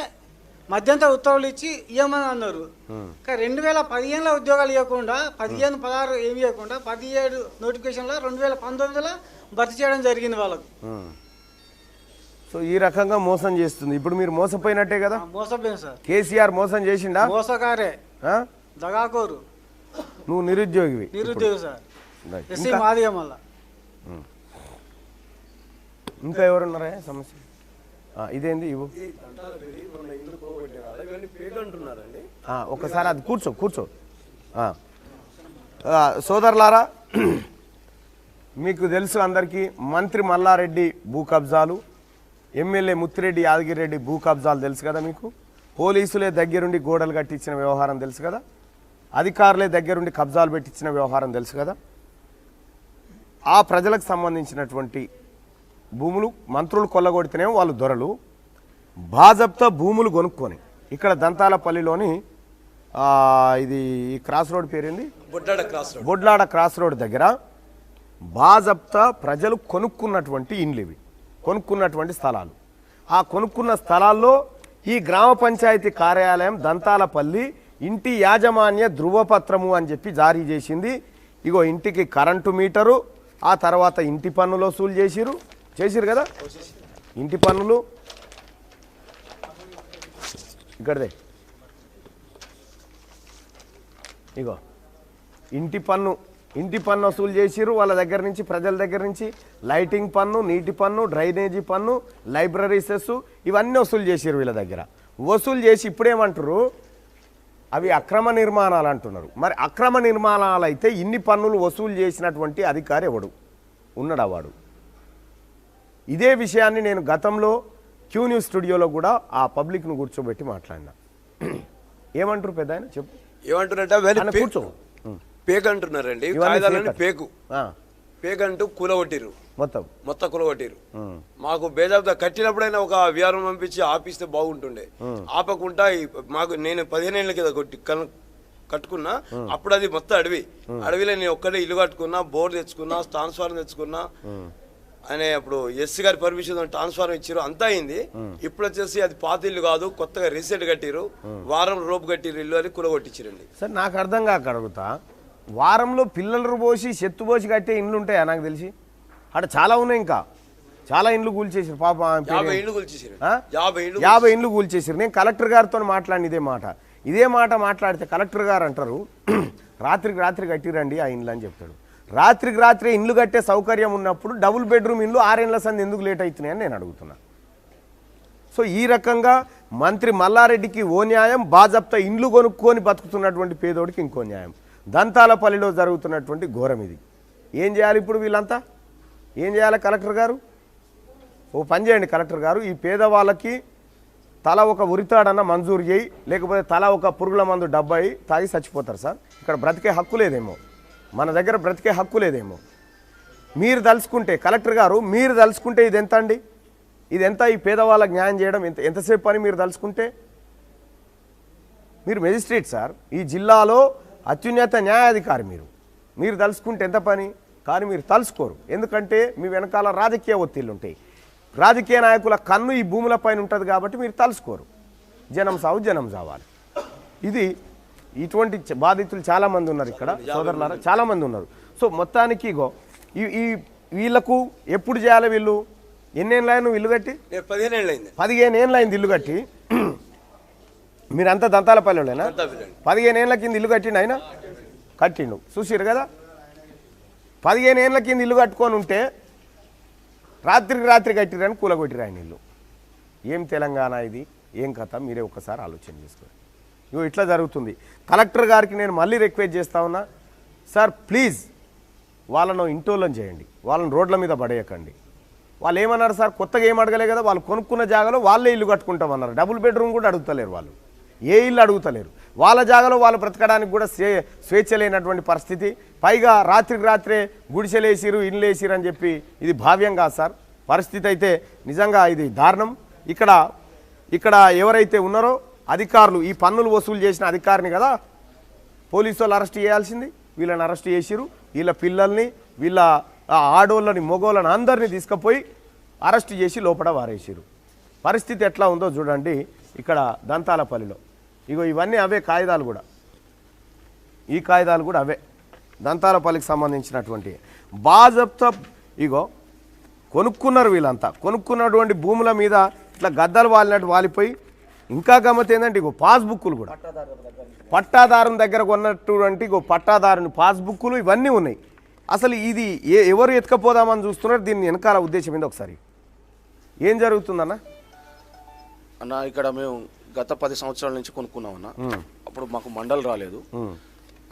మధ్యంతర ఉత్తర్వులు ఇచ్చి ఇవ్వమని అన్నారు. కానీ 2015లో ఉద్యోగాలు ఇవ్వకుండా, 15, 16 ఏమి ఇవ్వకుండా 17 నోటిఫికేషన్లో 2019లో భర్తీ చేయడం జరిగింది వాళ్ళకు. సో ఈ రకంగా మోసం చేస్తుంది. ఇప్పుడు మీరు మోసపోయినట్టే కదా? మోసపోయింది సార్. కేసీఆర్ మోసం చేసిండా? మోసకారే, దగాకోరు. నువ్వు నిరుద్యోగివి. నిరుద్యోగి సార్. ఎస్సీ మాదిగా మళ్ళా. ఇంకా ఎవరున్నారా సమస్య? ఇదేంది ఇవ్వు ఒకసారి. అది కూర్చో. సోదరులారా, మీకు తెలుసు అందరికీ, మంత్రి మల్లారెడ్డి భూ కబ్జాలు, ఎమ్మెల్యే ముత్తిరెడ్డి యాదగిరెడ్డి భూ కబ్జాలు తెలుసు కదా మీకు. పోలీసులే దగ్గరుండి గోడలు కట్టించిన వ్యవహారం తెలుసు కదా. అధికారులే దగ్గరుండి కబ్జాలు పెట్టించిన వ్యవహారం తెలుసు కదా. ఆ ప్రజలకు సంబంధించినటువంటి భూములు మంత్రులు కొల్లగొడితేనేమో వాళ్ళు దొరలు, భాజప్తో భూములు కొనుక్కొని ఇక్కడ దంతాలపల్లిలోని ఇది క్రాస్ రోడ్ పేరేంది? బొడ్లాడ క్రాస్ రోడ్ దగ్గర భాజప్తా ప్రజలు కొనుక్కున్నటువంటి ఇండ్లు ఇవి, కొనుక్కున్నటువంటి స్థలాలు. ఆ కొనుక్కున్న స్థలాల్లో ఈ గ్రామ పంచాయతీ కార్యాలయం దంతాలపల్లి ఇంటి యాజమాన్య ధృవపత్రము అని చెప్పి జారీ చేసింది. ఇగో ఇంటికి కరెంటు మీటరు, ఆ తర్వాత ఇంటి పన్నులు వసూలు చేసిరు కదా. ఇంటి పన్నులు ఇక్కడదే, ఇగో ఇంటి పన్ను వసూలు చేసిరు వాళ్ళ దగ్గర నుంచి, ప్రజల దగ్గర నుంచి. లైటింగ్ పన్ను, నీటి పన్ను, డ్రైనేజీ పన్ను, లైబ్రరీ సెస్ ఇవన్నీ వసూలు చేసిరు వీళ్ళ దగ్గర. వసూలు చేసి ఇప్పుడేమంటారు, అవి అక్రమ నిర్మాణాలు అంటున్నారు. మరి అక్రమ నిర్మాణాలు అయితే ఇన్ని పన్నులు వసూలు చేసినటువంటి అధికారి ఎవడు ఉన్నాడా? వాడు. ఇదే విషయాన్ని నేను గతంలో క్యూ న్యూస్ స్టూడియోలో కూడా ఆ పబ్లిక్ను కూర్చోబెట్టి మాట్లాడినా. ఏమంటారు పెద్ద ఆయన? చెప్పు. ఏమంటారంటే కూర్చో పేక్ అంటున్నారండి. పేక్ అంటూ కూలగొట్టిరు, మొత్తం కూలగొట్టిరు. మాకు బేజాబ్దా కట్టినప్పుడైనా ఒక విఆర్ఓ పంపించి ఆపిస్తే బాగుంటుండే. ఆపకుండా మాకు నేను 15 ఏళ్ళ కింద కట్టుకున్నా. అప్పుడు అది మొత్తం అడవిలో నేను ఒక్కడే ఇల్లు కట్టుకున్నా, బోర్ తెచ్చుకున్నా, ట్రాన్స్ఫార్మర్ తెచ్చుకున్నా. అనే అప్పుడు ఎస్సీ గారి పర్మిషన్ ట్రాన్స్ఫార్మర్ ఇచ్చారు, అంతా అయింది. ఇప్పుడు వచ్చేసి అది పాత ఇల్లు కాదు, కొత్తగా రీసెంట్ కట్టిరు, వారం రోపు కట్టిరు ఇల్లు అని కూలగొట్టించారండి. సార్ నాకు అర్థం కాక అడుగుతా, వారంలో పిల్లలు పోసి చెత్తు పోసి కట్టే ఇండ్లు ఉంటాయా? నాకు తెలిసి అక్కడ చాలా ఉన్నాయి. ఇంకా చాలా ఇండ్లు కూల్చేసారు పాప 50 ఇండ్లు కూల్చేసారు. 50 ఇండ్లు కూల్చేసారు. నేను కలెక్టర్ గారితో మాట్లాడిన ఇదే మాట మాట్లాడితే కలెక్టర్ గారు అంటారు రాత్రికి రాత్రి కట్టిరండి ఆ ఇండ్లు అని చెప్తాడు. రాత్రికి రాత్రి ఇండ్లు కట్టే సౌకర్యం ఉన్నప్పుడు డబుల్ బెడ్రూమ్ ఇండ్లు 6 ఏళ్ల సంది ఎందుకు లేట్ అవుతున్నాయని నేను అడుగుతున్నా. సో ఈ రకంగా మంత్రి మల్లారెడ్డికి ఓ న్యాయం, బాజప్తా ఇండ్లు కొనుక్కొని బతుకుతున్నటువంటి పేదోడికి ఇంకో న్యాయం. దంతాలపల్లిలో జరుగుతున్నటువంటి ఘోరం ఇది. ఏం చేయాలి ఇప్పుడు వీళ్ళంతా? ఏం చేయాలి కలెక్టర్ గారు? ఓ పని చేయండి కలెక్టర్ గారు, ఈ పేదవాళ్ళకి తల ఒక ఉరితాడన్న మంజూరు చేయి, లేకపోతే తల ఒక పురుగుల మందు డబ్బాయి తాగి చచ్చిపోతారు సార్. ఇక్కడ బ్రతికే హక్కు లేదేమో, మన దగ్గర బ్రతికే హక్కు లేదేమో. మీరు తలుచుకుంటే కలెక్టర్ గారు, మీరు తలుచుకుంటే ఇది ఎంత అండి? ఇది ఎంత? ఈ పేదవాళ్ళకి న్యాయం చేయడం ఎంతసేపు పని మీరు తలుచుకుంటే? మీరు మెజిస్ట్రేట్ సార్, ఈ జిల్లాలో అత్యున్నత న్యాయాధికారి మీరు తలుచుకుంటే ఎంత పని? కానీ మీరు తలుసుకోరు. ఎందుకంటే మీ వెనకాల రాజకీయ ఒత్తిళ్ళు ఉంటాయి. రాజకీయ నాయకుల కన్ను ఈ భూముల పైన ఉంటుంది కాబట్టి మీరు తలుసుకోరు. జనం సావు జనం చావాలి. ఇది ఇటువంటి బాధితులు చాలామంది ఉన్నారు ఇక్కడ సోదరులారా, చాలామంది ఉన్నారు. సో మొత్తానికి ఇగో ఈ వీళ్ళకు ఎప్పుడు చేయాలి? వీళ్ళు ఎన్నేళ్ళ నువ్వు ఇల్లు కట్టి? 15 ఏళ్ళు అయింది ఇల్లు కట్టి. మీరంతా దంతాలపల్లిలోనేనా? 15 ఏళ్ళ కింద ఇల్లు కట్టిండు ఆయన, కట్టిండు చూసిరు కదా. 15 ఏళ్ళ కింద ఇల్లు కట్టుకొని ఉంటే రాత్రికి రాత్రి కట్టిరని కూలగొట్టిరు ఆయన ఇల్లు. ఏం తెలంగాణ ఇది? ఏం కథ? మీరే ఒక్కసారి ఆలోచన చేసుకోండి. ఇగో ఇట్లా జరుగుతుంది. కలెక్టర్ గారికి నేను మళ్ళీ రిక్వెస్ట్ చేస్తా ఉన్నా, సార్ ప్లీజ్ వాళ్ళను ఇంటోళ్ళని చేయండి, వాళ్ళని రోడ్ల మీద పడేయకండి. వాళ్ళు ఏమన్నారు సార్? కొత్తగా ఏం అడగలే కదా, వాళ్ళు కొనుక్కున్న జాగాలో వాళ్ళే ఇల్లు కట్టుకుంటామన్నారు. డబుల్ బెడ్రూమ్ కూడా అడుగుతలేరు వాళ్ళు, ఏ ఇల్లు అడుగుతలేరు. వాళ్ళ జాగాలో వాళ్ళు బ్రతకడానికి కూడా స్వేచ్ఛ లేనటువంటి పరిస్థితి. పైగా రాత్రికి రాత్రే గుడిసెలేసిరు, ఇల్లు వేసిరు అని చెప్పి ఇది భావ్యం కాదు సార్. పరిస్థితి అయితే నిజంగా ఇది దారుణం. ఇక్కడ ఎవరైతే ఉన్నారో అధికారులు, ఈ పన్నులు వసూలు చేసిన అధికారిని కదా పోలీసు వాళ్ళు అరెస్ట్ చేయాల్సింది. వీళ్ళని అరెస్ట్ చేసిరు, వీళ్ళ పిల్లల్ని, వీళ్ళ ఆడోళ్ళని, మొగోళ్ళని అందరినీ తీసుకుపోయి అరెస్ట్ చేసి లోపల వారేసిరు. పరిస్థితి ఎట్లా ఉందో చూడండి ఇక్కడ దంతాలపల్లిలో. ఇగో ఇవన్నీ అవే కాగితాలు కూడా, ఈ కాగితాలు కూడా అవే దంతాలపల్లికి సంబంధించినటువంటి బాజప్తా. ఇగో కొనుక్కున్నారు వీళ్ళంతా, కొనుక్కున్నటువంటి భూముల మీద ఇట్లా గద్దలు వాలినట్టు వాలిపోయి. ఇంకా గమ్మత్ ఏంటంటే ఇగో పాస్బుక్కులు కూడా పట్టాదారుని దగ్గర కొన్నటువంటి ఇగో పట్టాదారుని పాస్బుక్కులు ఇవన్నీ ఉన్నాయి. అసలు ఇది ఎవరు ఎత్తుకపోదామని చూస్తున్నారు? దీన్ని వెనకాల ఉద్దేశం ఏందో ఒకసారి ఏం జరుగుతుందన్న? అన్న ఇక్కడ మేము గత 10 సంవత్సరాల నుంచి కొనుక్కున్నామన్న. అప్పుడు మాకు మండలి రాలేదు,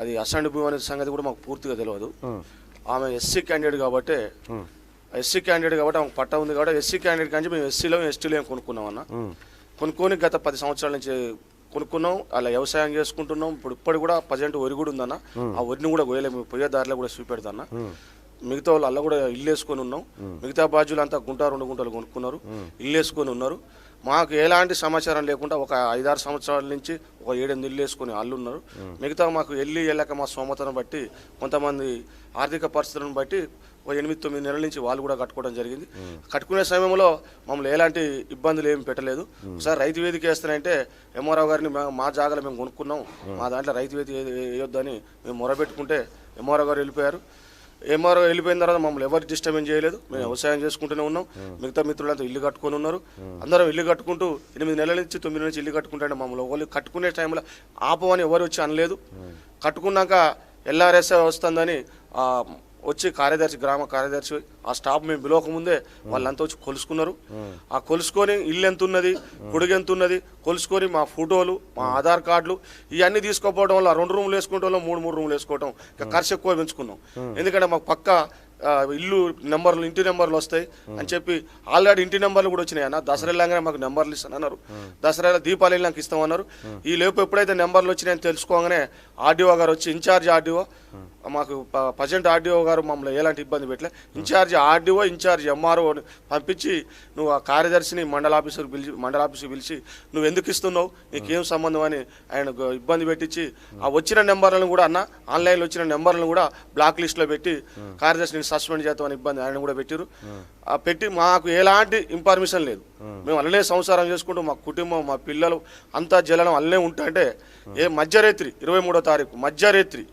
అది అసెంబ్లీ భూమి అనే సంగతి కూడా మాకు పూర్తిగా తెలియదు. ఆమె ఎస్సీ క్యాండిడేట్ కాబట్టి ఆమెకు పట్టా ఉంది కాబట్టి ఎస్సీ క్యాండిడేట్ కానీ మేము ఎస్టీలో ఏం కొనుక్కున్నామన్న. కొనుక్కొని గత 10 సంవత్సరాల నుంచి కొనుక్కున్నాం, అలా వ్యవసాయం చేసుకుంటున్నాం. ఇప్పటికి కూడా 10 వరి కూడా ఉందన్న. ఆ వరిని కూడా పోయలేము, పోయే దారిలో కూడా చూపెడతాన్న. మిగతా వాళ్ళు అలా కూడా ఇల్లు వేసుకొని ఉన్నాం. మిగతా బాధ్యులు అంతా 2 గుంటలు కొనుక్కున్నారు, ఇల్లు వేసుకొని ఉన్నారు. మాకు ఎలాంటి సమాచారం లేకుండా ఒక 5-6 సంవత్సరాల నుంచి ఒక 7-8 ఇల్లు వేసుకొని వాళ్ళు ఉన్నారు. మిగతా మాకు వెళ్ళక మా స్తోమతను బట్టి, కొంతమంది ఆర్థిక పరిస్థితులను బట్టి ఒక 8-9 నెలల నుంచి వాళ్ళు కూడా కట్టుకోవడం జరిగింది. కట్టుకునే సమయంలో మమ్మల్ని ఎలాంటి ఇబ్బందులు ఏమి పెట్టలేదు. ఒకసారి రైతు వేదిక వేస్తానంటే ఎంఆర్ఓ గారిని మా జాగాలో మేము కొనుక్కున్నాం, మా దాంట్లో రైతు వేదిక వేయొద్దని మేము మొరబెట్టుకుంటే ఎంఆర్ఓ గారు వెళ్ళిపోయారు. ఎంఆర్ఓ వెళ్ళిపోయిన తర్వాత మమ్మల్ని ఎవరు డిస్టర్బెన్స్ చేయలేదు. మేము వ్యవసాయం చేసుకుంటూనే ఉన్నాం. మిగతా మిత్రులంతా ఇల్లు కట్టుకొని ఉన్నారు. అందరం ఇల్లు కట్టుకుంటూ 8 నెలల నుంచి 9 నుంచి ఇల్లు కట్టుకుంటే మమ్మల్ని వాళ్ళు కట్టుకునే టైంలో ఆపమని ఎవరు వచ్చి అనలేదు. కట్టుకున్నాక ఎల్ఆర్ఎస్ వస్తుందని వచ్చి గ్రామ కార్యదర్శి ఆ స్టాఫ్ మేము పిలవకముందే వాళ్ళంతా వచ్చి కొలుసుకున్నారు. ఆ కొలుసుకొని ఇల్లు ఎంత ఉన్నది, పొడుగు ఎంత ఉన్నది కొలుసుకొని మా ఫోటోలు, మా ఆధార్ కార్డులు ఇవన్నీ తీసుకోపోవడం వల్ల 2 రూములు వేసుకోవటం వల్ల 3 రూములు వేసుకోవటం ఖర్చు ఎక్కువ పెంచుకున్నాం. ఎందుకంటే మాకు పక్క ఇల్లు నెంబర్లు, ఇంటి నెంబర్లు వస్తాయి అని చెప్పి ఆల్రెడీ ఇంటి నెంబర్లు కూడా వచ్చినాయి అన్న. దసరా వెళ్ళగానే మాకు నెంబర్లు ఇస్తానన్నారు, దసరా దీపావళి వెళ్ళాక ఇస్తామన్నారు. ఈ లోపు ఎప్పుడైతే నెంబర్లు వచ్చినాయని తెలుసుకోగానే ఆర్డీఓ గారు వచ్చి, ఇన్ఛార్జ్ ఆర్డీఓ మాకు ప్రజెంట్ ఆర్డీఓ గారు మమ్మల్ని ఎలాంటి ఇబ్బంది పెట్టలే. ఇన్ఛార్జ్ ఆర్డీఓ, ఇన్ఛార్జ్ ఎంఆర్ఓని పంపించి నువ్వు ఆ కార్యదర్శిని మండల ఆఫీసుకి పిలిచి నువ్వు ఎందుకు ఇస్తున్నావు, నీకేం సంబంధం అని ఆయన ఇబ్బంది పెట్టించి ఆ వచ్చిన నెంబర్లను కూడా అన్న ఆన్లైన్లో వచ్చిన నెంబర్లను కూడా బ్లాక్ లిస్ట్లో పెట్టి కార్యదర్శిని సస్పెండ్ చేస్తామని ఇబ్బంది ఆయన కూడా పెట్టారు. పెట్టి మాకు ఎలాంటి ఇన్ఫర్మేషన్ లేదు. మేము అల్లనే సంసారం చేసుకుంటూ మా కుటుంబం, మా పిల్లలు అంతా జలనం అల్లనే ఉంటాయంటే మధ్యరాత్రి 23వ తారీఖు మధ్యరాత్రి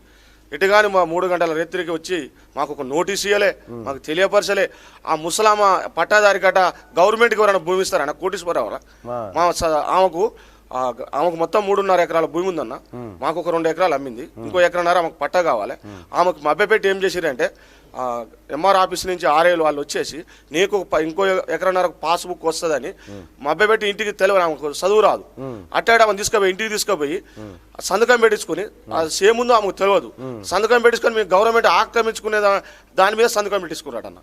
ఎటుగాని మా 3 గంటల రాత్రికి వచ్చి మాకు ఒక నోటీస్ ఇవ్వలే, మాకు తెలియపరచలే. ఆ ముసలామ పట్టాదారి కట్ట గవర్నమెంట్కి ఎవరైనా భూమి ఇస్తారన్న కోటీశ్వరరావు ఆమెకు మొత్తం 3.5 ఎకరాల భూమి ఉందన్న. మాకు ఒక 2 ఎకరాలు అమ్మింది, ఇంకో ఎకరన్నర ఆమెకు పట్టా కావాలి. ఆమెకు మభ్యపెట్టి ఏం చేసిరంటే ఎంఆర్ ఆఫీస్ నుంచి ఆర్ఏలు వాళ్ళు వచ్చేసి నీకు ఇంకో ఎకరన్నరకు పాస్బుక్ వస్తుందని మభ్యపెట్టి ఇంటికి తెలియదు, ఆమెకు చదువు రాదు. అట్టాడు ఆమెను తీసుకుపోయి ఇంటికి తీసుకుపోయి సంతకం పెట్టించుకుని అది సేమ్ ఉందో ఆమెకు తెలియదు. సంతకం పెట్టించుకొని మేము గవర్నమెంట్ ఆక్రమించుకునే దాని మీద సంతకం పెట్టించుకున్నాడు అన్న.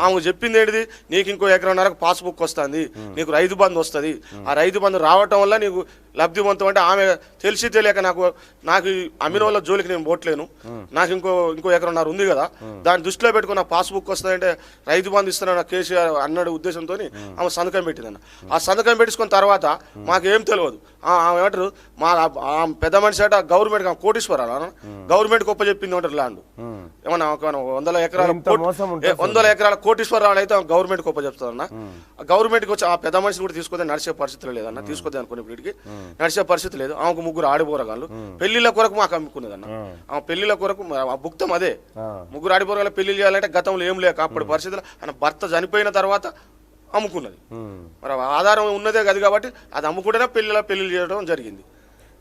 ఆమెకు చెప్పింది ఏంటిది, నీకు ఇంకో ఎకరన్నరకు పాస్బుక్ వస్తుంది, నీకు రైతు బంధు వస్తుంది. ఆ రైతు బంధు రావటం వల్ల నీకు లబ్ధివంతం అంటే ఆమె తెలిసి తెలియక నాకు అమ్మిన వాళ్ళ జోలికి నేను పోట్లేను, నాకు ఇంకో ఎకరన్నర ఉంది కదా దాన్ని దృష్టిలో పెట్టుకున్న పాస్బుక్ వస్తుందంటే రైతు బంధు ఇస్తున్నాడు కేసీఆర్ అన్నాడు ఉద్దేశంతో ఆమె సంతకం పెట్టిందన్న. ఆ సంతకం పెట్టించుకున్న తర్వాత మాకేం తెలియదు. ఆమె ఏమంటారు మా పెద్ద మనిషి అంటే గవర్నమెంట్ కోటీశ్వరాలు గవర్నమెంట్కి ఒప్ప చెప్పింది అంటారు ల్యాండ్ ఏమన్నా 100 ఎకరాల కోటీశ్వరరాలు అయితే గవర్నమెంట్కి ఒప్ప చెప్తారన్న. గవర్నమెంట్కి వచ్చి ఆ పెద్ద మనిషిని కూడా తీసుకొద్దే నడిచే పరిస్థితులు లేదన్న, తీసుకొద్దే అనుకునే వీటికి నడిచే పరిస్థితి లేదు. ఆమెకు 3 ఆడిపోరగాళ్ళు పెళ్లిళ్ళ కొరకు మాకు అమ్ముకునేదన్న. ఆ పెళ్లిళ్ళ కొరకు ఆ భుక్తం అదే 3 ఆడిపోరగాళ్ళు పెళ్లి చేయాలంటే గతంలో ఏం లేక అప్పటి పరిస్థితులు ఆయన భర్త చనిపోయిన తర్వాత అమ్ముకున్నది. మరి ఆధారం ఉన్నదే కదా కాబట్టి అది అమ్ముకుంటేనే పెళ్లి చేయడం జరిగింది.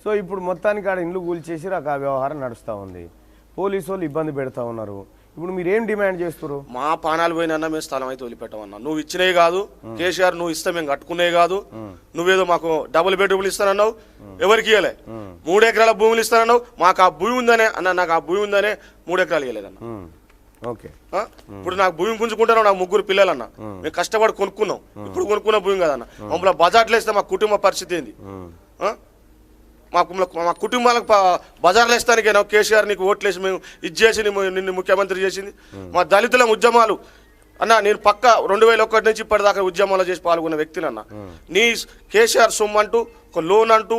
సో ఇప్పుడు మొత్తానికి ఆడ ఇండ్లు కూల్చేసి ఆ వ్యవహారం నడుస్తూ ఉంది, పోలీసు వాళ్ళు ఇబ్బంది పెడతా ఉన్నారు. ఇప్పుడు మీరు ఏం డిమాండ్ చేస్తారు? మా పానాలు పోయినా మేము స్థలం అయితే వదిలిపెట్టమన్నా. నువ్వు ఇచ్చినవి కాదు కేసీఆర్, నువ్వు ఇస్తే మేము కట్టుకునేవి కాదు. నువ్వేదో మాకు డబుల్ బెడ్రూమ్లు ఇస్తానన్నావు, ఎవరికి ఇవ్వలే. 3 ఎకరాల భూములు ఇస్తానన్నావు, మాకు ఆ భూమి ఉందనే అన్న, నాకు ఆ భూమి ఉందనే 3 ఎకరాలు ఇవ్వలేదన్న. ఇప్పుడు నాకు భూమి గుంజుకుంటాను, నాకు 3 పిల్లలన్న, మేము కష్టపడి కొనుక్కున్నాం. ఇప్పుడు కొనుక్కున్న భూమి కదన్న. మమ్మల్ని బజార్లో ఇస్తే మా కుటుంబ పరిస్థితి ఏంది? మా కుటుంబాలకు బజార్లు వేస్తానికి కేసీఆర్ నీకు ఓట్లేసి మేము ఇది చేసి నిన్ను ముఖ్యమంత్రి చేసింది. మా దళితుల ఉద్యమాలు అన్న, నేను పక్క 2001 నుంచి ఇప్పటిదాకా ఉద్యమాలు చేసి పాల్గొన్న వ్యక్తినన్న. నీ కేసీఆర్ సొమ్ము అంటూ ఒక లోన్ అంటూ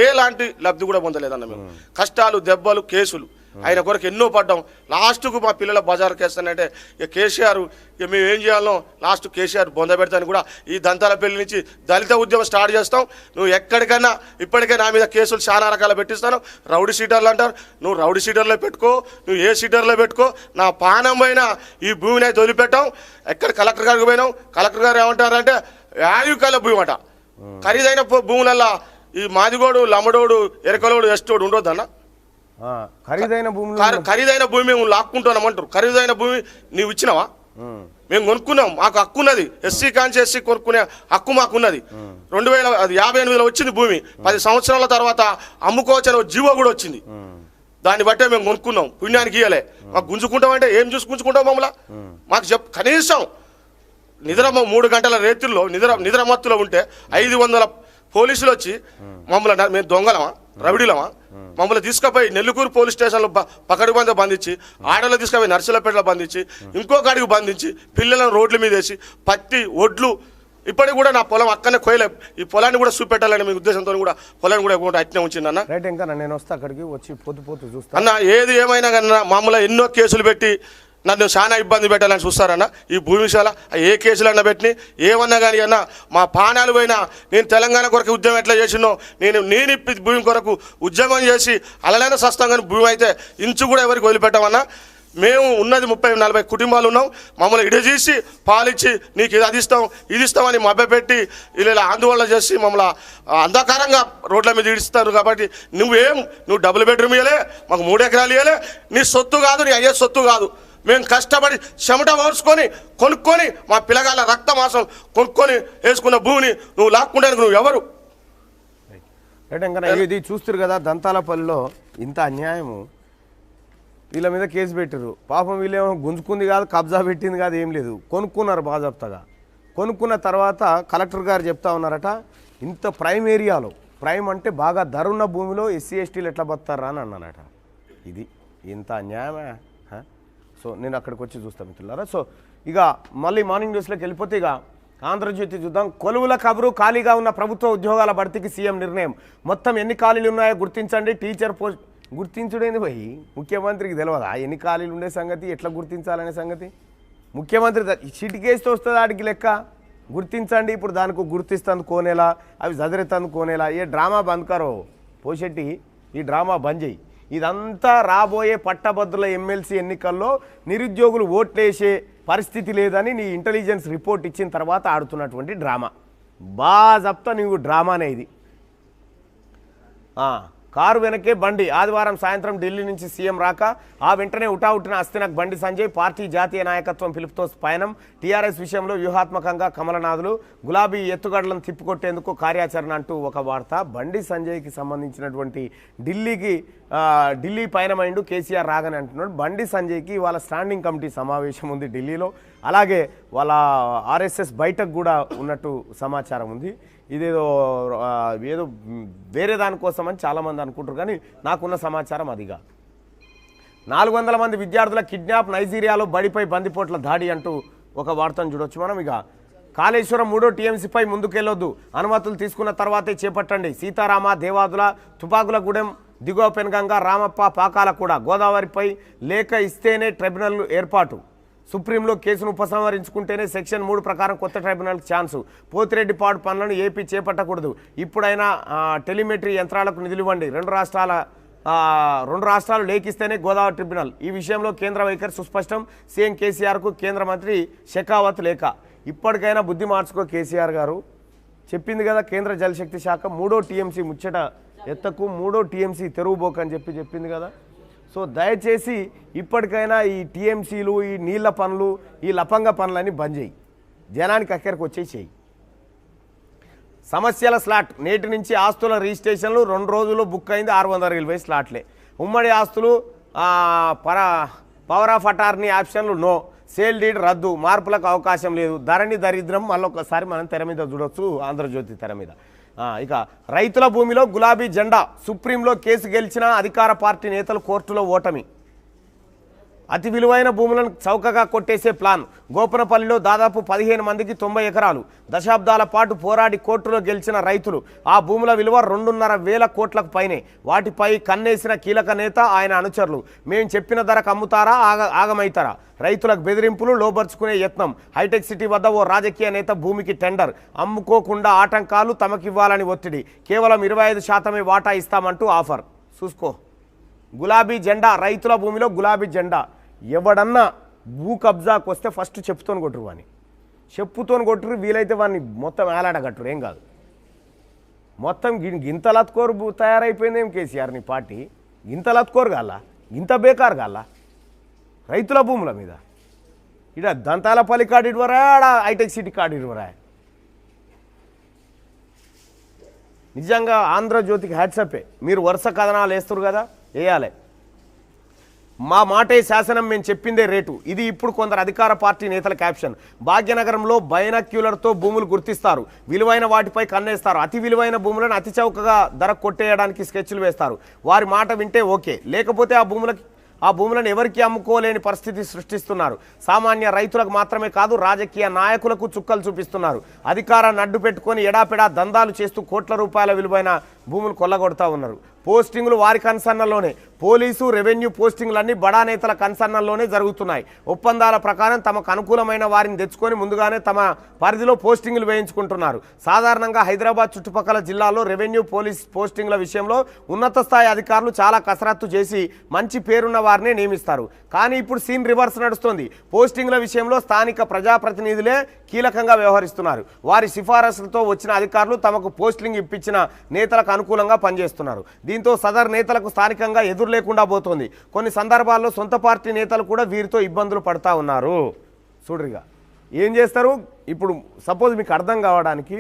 ఎలాంటి లబ్ధి కూడా పొందలేదన్న. మేము కష్టాలు, దెబ్బలు, కేసులు ఆయన కొరకు ఎన్నో పడ్డాం. లాస్ట్కు మా పిల్లల బజార్కి వేస్తానంటే ఇక కేసీఆర్ ఇక మేము ఏం చేయాలో లాస్ట్ కేసీఆర్ బొంద పెడతాను కూడా ఈ దంతాల పెళ్లి నుంచి దళిత ఉద్యమం స్టార్ట్ చేస్తాం. నువ్వు ఎక్కడికైనా ఇప్పటికే నా మీద కేసులు చాలా రకాలు పెట్టిస్తాను. రౌడీ షీటర్లు అంటారు, నువ్వు రౌడీ షీటర్లో పెట్టుకో, నువ్వు ఏ షీటర్లో పెట్టుకో, నా పానం పైన ఈ భూమిని అయితే వదిలిపెట్టాం. ఎక్కడ కలెక్టర్ గారికి పోయినాం, కలెక్టర్ గారు ఏమంటారంటే యాయుకాల భూమి అట. ఖరీదైన భూములల్లా ఈ మాదిగోడు, లమ్మడోడు, ఎరకలోడు, ఎస్టోడు ఉండొద్దన్న. ఖరీదైన భూమి మేము లాక్కుంటున్నామంటారు. ఖరీదైన భూమి నీవు ఇచ్చినావా? మేము కొనుక్కున్నాం, మాకు హక్కు ఉన్నది. ఎస్సీ కాంచి ఎస్సీ కొనుక్కునే హక్కు మాకున్నది. 2058లో వచ్చింది భూమి. 10 సంవత్సరాల తర్వాత అమ్ముకోవచ్చని జీవో కూడా వచ్చింది. దాన్ని బట్టే మేము కొనుక్కున్నాం, పుణ్యానికి ఇయ్యలే. మాకు గుంజుకుంటామంటే ఏం చూసి గుంజుకుంటాం మమ్మల్ని? మాకు కనీసం 3 గంటల రేతుల్లో నిద్రమత్తులో ఉంటే 500 పోలీసులు వచ్చి మమ్మల్ని మేము దొంగలమా, రవిడీలమా, మమ్మల్ని తీసుకుపోయి నెల్లికూరు పోలీస్ స్టేషన్లో పకడ్బందీ బంధించి, ఆడలో తీసుకుపోయి నర్సులపేటలో బంధించి, ఇంకో కాడికి బంధించి, పిల్లలను రోడ్ల మీద వేసి, పత్తి, ఒడ్లు ఇప్పటికి కూడా నా పొలం అక్కడనే కోయలే. ఈ పొలాన్ని కూడా చూపెట్టాలని మీ ఉద్దేశంతో కూడా పొలాన్ని కూడా అట్నే ఉంచిందన్న. రైట్, ఇంకా నేను వస్తా అక్కడికి వచ్చి పోతూ చూస్తా అన్న. ఏది ఏమైనా కన్నా మమ్మల్ని ఎన్నో కేసులు పెట్టి నన్ను చాలా ఇబ్బంది పెట్టాలని చూస్తారన్న. ఈ భూమిశాల ఏ కేసులన్నా పెట్టి ఏమన్నా కానీ అన్న మా పానాలు పోయినా నేను తెలంగాణ కొరకు ఉద్యమం ఎట్లా చేసినో నేను ఇప్పి భూమి కొరకు ఉద్యమం చేసి అలలైన సస్తం కానీ భూమి అయితే ఇంచు కూడా ఎవరికి వదిలిపెట్టామన్నా. మేము ఉన్నది 30-40 కుటుంబాలు ఉన్నాం. మమ్మల్ని ఇడజేసి పాలిచ్చి నీకు ఇది ఇస్తామని మభ్యపెట్టి ఇలా ఆందోళన చేసి మమ్మల్ని అంధకారంగా రోడ్ల మీద ఇడుస్తారు. కాబట్టి నువ్వు డబుల్ బెడ్రూమ్ ఇవ్వలే, మాకు 3 ఎకరాలు ఇవ్వలే. నీ సొత్తు కాదు, నీ అయ్యే సొత్తు కాదు. మేము కష్టపడి చెమట ఓర్చుకొని కొనుక్కొని మా పిల్లగాళ్ళ రక్త మాసం కొనుక్కొని వేసుకున్న భూమిని నువ్వు లాక్కుంటానికి నువ్వు ఎవరు? ఇది చూస్తారు కదా, దంతాలపల్లిలో ఇంత అన్యాయము. వీళ్ళ మీద కేసు పెట్టారు. పాపం వీళ్ళేమో గుంజుకుంది కాదు, కబ్జా పెట్టింది కాదు, ఏం లేదు, కొనుక్కున్నారు బాజాప్తగా. కొనుక్కున్న తర్వాత కలెక్టర్ గారు చెప్తా ఉన్నారట, ఇంత ప్రైమ్ ఏరియాలో, ప్రైమ్ అంటే బాగా ధర ఉన్న భూమిలో ఎస్సీ ఎస్టీలు ఎట్లా బతారా అని అన్నారట. ఇది ఇంత అన్యాయమే. సో నేను అక్కడికి వచ్చి చూస్తాను మిత్రులారా. సో ఇక మళ్ళీ మార్నింగ్ న్యూస్లోకి వెళ్ళిపోతే ఇక ఆంధ్రజ్యోతి చూద్దాం. కొలువుల కబురు, ఖాళీగా ఉన్న ప్రభుత్వ ఉద్యోగాల భర్తీకి సీఎం నిర్ణయం. మొత్తం ఎన్ని ఖాళీలు ఉన్నాయో గుర్తించండి. టీచర్ పోస్ట్ గుర్తించుడేంది పోయి ముఖ్యమంత్రికి తెలియదా ఎన్ని ఖాళీలు ఉండే సంగతి, ఎట్లా గుర్తించాలనే సంగతి? ముఖ్యమంత్రి చిటికేస్తే వస్తుంది ఆడికి లెక్క. గుర్తించండి. ఇప్పుడు దానికి గుర్తిస్తుంది కోనేలా, అవి చదిరేతుంది కోనేలా. ఏ డ్రామా బంద్ కరో పోషెట్టి, ఈ డ్రామా బంద్ చేయి. ఇదంతా రాబోయే పట్టభద్రుల ఎమ్మెల్సీ ఎన్నికల్లో నిరుద్యోగులు ఓట్లేసే పరిస్థితి లేదని నీ ఇంటెలిజెన్స్ రిపోర్ట్ ఇచ్చిన తర్వాత ఆడుతున్నటువంటి డ్రామా. బాజప్తా నీవు డ్రామానే ఇది. కారు వెనకే బండి. ఆదివారం సాయంత్రం ఢిల్లీ నుంచి సీఎం రాక ఆ వెంటనే ఉటావుటిన అస్థినక్ బండి సంజయ్. పార్టీ జాతీయ నాయకత్వం పిలుపుతో పయనం. టీఆర్ఎస్ విషయంలో వ్యూహాత్మకంగా కమలనాథులు. గులాబీ ఎత్తుగడలను తిప్పికొట్టేందుకు కార్యాచరణ అంటూ ఒక వార్త. బండి సంజయ్కి సంబంధించినటువంటి ఢిల్లీ పయనమైండు కేసీఆర్ రాగానే అంటున్నాడు. బండి సంజయ్కి వాళ్ళ స్టాండింగ్ కమిటీ సమావేశం ఉంది ఢిల్లీలో. అలాగే వాళ్ళ ఆర్ఎస్ఎస్ బయటకు కూడా ఉన్నట్టు సమాచారం ఉంది. ఇదేదో ఏదో వేరే దానికోసం అని చాలామంది అనుకుంటారు, కానీ నాకున్న సమాచారం అదిగా. 400 మంది విద్యార్థుల కిడ్నాప్. నైజీరియాలో బడిపై బందిపోట్ల దాడి అంటూ ఒక వార్తను చూడొచ్చు మనం. ఇక కాళేశ్వరం 3వ టీఎంసీపై ముందుకెళ్లొద్దు, అనుమతులు తీసుకున్న తర్వాతే చేపట్టండి. సీతారామ, దేవాదుల, తుపాకులగూడెం, దిగువ పెనుగంగ, రామప్ప, పాకాల కూడా. గోదావరిపై లేఖ ఇస్తేనే ట్రైబ్యునల్ ఏర్పాటు. సుప్రీంలో కేసును ఉపసంహరించుకుంటేనే సెక్షన్ 3 ప్రకారం కొత్త ట్రైబ్యునల్కి ఛాన్సు. పోతిరెడ్డిపాడు పనులను ఏపీ చేపట్టకూడదు. ఇప్పుడైనా టెలిమెట్రీ యంత్రాలకు నిధులివ్వండి. రెండు రాష్ట్రాలు లేఖిస్తేనే గోదావరి ట్రిబ్యునల్. ఈ విషయంలో కేంద్ర వైఖరి సుస్పష్టం. సీఎం కేసీఆర్కు కేంద్ర మంత్రి షెకావత్ లేఖ. ఇప్పటికైనా బుద్ధి మార్చుకో కేసీఆర్ గారు. చెప్పింది కదా కేంద్ర జలశక్తి శాఖ 3వ టీఎంసీ ముచ్చట ఎత్తకు, 3వ టీఎంసీ తెరువుబోకు అని చెప్పింది కదా. సో దయచేసి ఇప్పటికైనా ఈ టీఎంసీలు, ఈ నీళ్ల పనులు, ఈ లపంగ పనులన్నీ బంద్ చేయి. జనానికి అక్కడికి వచ్చేసి చేయి. సమస్యల స్లాట్. నేటి నుంచి ఆస్తుల రిజిస్ట్రేషన్లు 2 రోజుల్లో బుక్ అయింది 620 స్లాట్లే. ఉమ్మడి ఆస్తులు పవర్ ఆఫ్ అటార్నీ ఆప్షన్లు నో. సేల్ డీడ్ రద్దు. మార్పులకు అవకాశం లేదు. ధరణి దరిద్రం మళ్ళొకసారి మనం తెర మీద చూడొచ్చు, ఆంధ్రజ్యోతి తెర మీద. ఇక రైతుల భూమిలో గులాబీ జెండా. సుప్రీంలో కేసు గెలిచిన అధికార పార్టీ నేతలు కోర్టులో ఓటమి. అతి విలువైన భూములను చౌకగా కొట్టేసే ప్లాన్. గోపనపల్లిలో దాదాపు 15 మందికి 90 ఎకరాలు. దశాబ్దాల పాటు పోరాడి కోర్టులో గెలిచిన రైతులు. ఆ భూముల విలువ 2,500 కోట్లకు పైనే. వాటిపై కన్నేసిన కీలక నేత, ఆయన అనుచరులు. మేము చెప్పిన ధరకు అమ్ముతారా, ఆగమైతారా? రైతులకు బెదిరింపులు, లోబర్చుకునే యత్నం. హైటెక్ సిటీ వద్ద ఓ రాజకీయ నేత భూమికి టెండర్. అమ్ముకోకుండా ఆటంకాలు, తమకివ్వాలని ఒత్తిడి. కేవలం 25% వాటా ఇస్తామంటూ ఆఫర్. చూసుకో, గులాబీ జెండా. రైతుల భూమిలో గులాబీ జెండా. ఎవడన్నా భూ కబ్జాకు వస్తే ఫస్ట్ చెప్పుతోని కొట్టురు వాడిని. చెప్పుతోని కొట్టురు, వీలైతే వాడిని మొత్తం ఏలాడగట్టురు. ఏం కాదు, మొత్తం గింత లత్కోరు తయారైపోయింది ఏం కేసీఆర్ నీ పార్టీ. గింత లత్కోరు కాల్లా, గింత బేకారు కాల్లా రైతుల భూముల మీద. ఇడ దంతాలపల్లి కార్డు ఇవ్వరా, ఆడ హైటెక్ సిటీ కార్డు ఇవ్వరా. నిజంగా ఆంధ్రజ్యోతికి హ్యాట్సప్పే. మీరు వరుస కథనాలు వేస్తారు కదా, వేయాలి. మా మాటే శాసనం, మేము చెప్పిందే రేటు. ఇది ఇప్పుడు కొందరు అధికార పార్టీ నేతల క్యాప్షన్. భాగ్యనగరంలో బైనాక్యులర్తో భూములు గుర్తిస్తారు. విలువైన వాటిపై కన్నేస్తారు. అతి విలువైన భూములను అతి చౌకగా ధర కొట్టేయడానికి స్కెచ్లు వేస్తారు. వారి మాట వింటే ఓకే, లేకపోతే ఆ భూములను ఎవరికి అమ్ముకోలేని పరిస్థితి సృష్టిస్తున్నారు. సామాన్య రైతులకు మాత్రమే కాదు, రాజకీయ నాయకులకు చుక్కలు చూపిస్తున్నారు. అధికారాన్ని అడ్డు పెట్టుకొని ఎడాపెడా దందాలు చేస్తూ కోట్ల రూపాయల విలువైన భూములు కొల్లగొడతా ఉన్నారు. పోస్టింగులు వారి కన్సర్న్లోనే. పోలీసు, రెవెన్యూ పోస్టింగ్లన్నీ బడా నేతల కన్సర్న్లోనే జరుగుతున్నాయి. ఒప్పందాల ప్రకారం తమకు అనుకూలమైన వారిని తెచ్చుకొని ముందుగానే తమ పరిధిలో పోస్టింగులు వేయించుకుంటున్నారు. సాధారణంగా హైదరాబాద్ చుట్టుపక్కల జిల్లాల్లో రెవెన్యూ, పోలీస్ పోస్టింగ్ల విషయంలో ఉన్నత స్థాయి అధికారులు చాలా కసరత్తు చేసి మంచి పేరున్న వారినే నియమిస్తారు. కానీ ఇప్పుడు సీన్ రివర్స్ నడుస్తోంది. పోస్టింగ్ల విషయంలో స్థానిక ప్రజాప్రతినిధులే కీలకంగా వ్యవహరిస్తున్నారు. వారి సిఫారసులతో వచ్చిన అధికారులు తమకు పోస్టింగ్ ఇప్పించిన నేతలకు అనుకూలంగా పనిచేస్తున్నారు. దీంతో సదర్ నేతలకు స్థానికంగా ఎదురు లేకుండా పోతోంది. కొన్ని సందర్భాల్లో సొంత పార్టీ నేతలు కూడా వీరితో ఇబ్బందులు పడతా ఉన్నారు. చూడరిగా ఏం చేస్తారు ఇప్పుడు? సపోజ్ మీకు అర్థం కావడానికి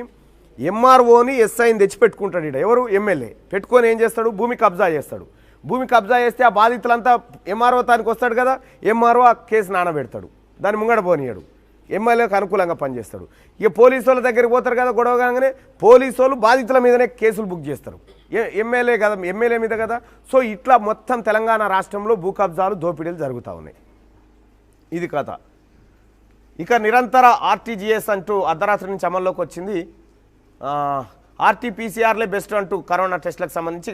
ఎంఆర్ఓని ఎస్ఐని తెచ్చిపెట్టుకుంటాడు. ఇక్కడ ఎవరు? ఎమ్మెల్యే పెట్టుకొని ఏం చేస్తాడు? భూమి కబ్జా చేస్తాడు. భూమి కబ్జా చేస్తే ఆ బాధితులంతా ఎంఆర్ఓ తానికి వస్తాడు కదా, ఎంఆర్ఓ ఆ కేసు నానబెడతాడు, దాన్ని ముంగడ పోనీయడు, ఎమ్మెల్యేకి అనుకూలంగా పనిచేస్తాడు. ఇక పోలీసు వాళ్ళ దగ్గరికి పోతారు కదా, గొడవ కాగానే పోలీసు వాళ్ళు బాధితుల మీదనే కేసులు బుక్ చేస్తారు. ఎమ్మెల్యే కదా, ఎమ్మెల్యే మీద కదా. సో ఇట్లా మొత్తం తెలంగాణ రాష్ట్రంలో భూ కబ్జాలు, దోపిడీలు జరుగుతూ ఉన్నాయి. ఇది కథ. ఇక నిరంతర ఆర్టీజీఎస్ అంటూ అర్ధరాత్రి నుంచి అమల్లోకి వచ్చింది. ఆర్టీపీసీఆర్లే బెస్ట్ అంటూ కరోనా టెస్టులకు సంబంధించి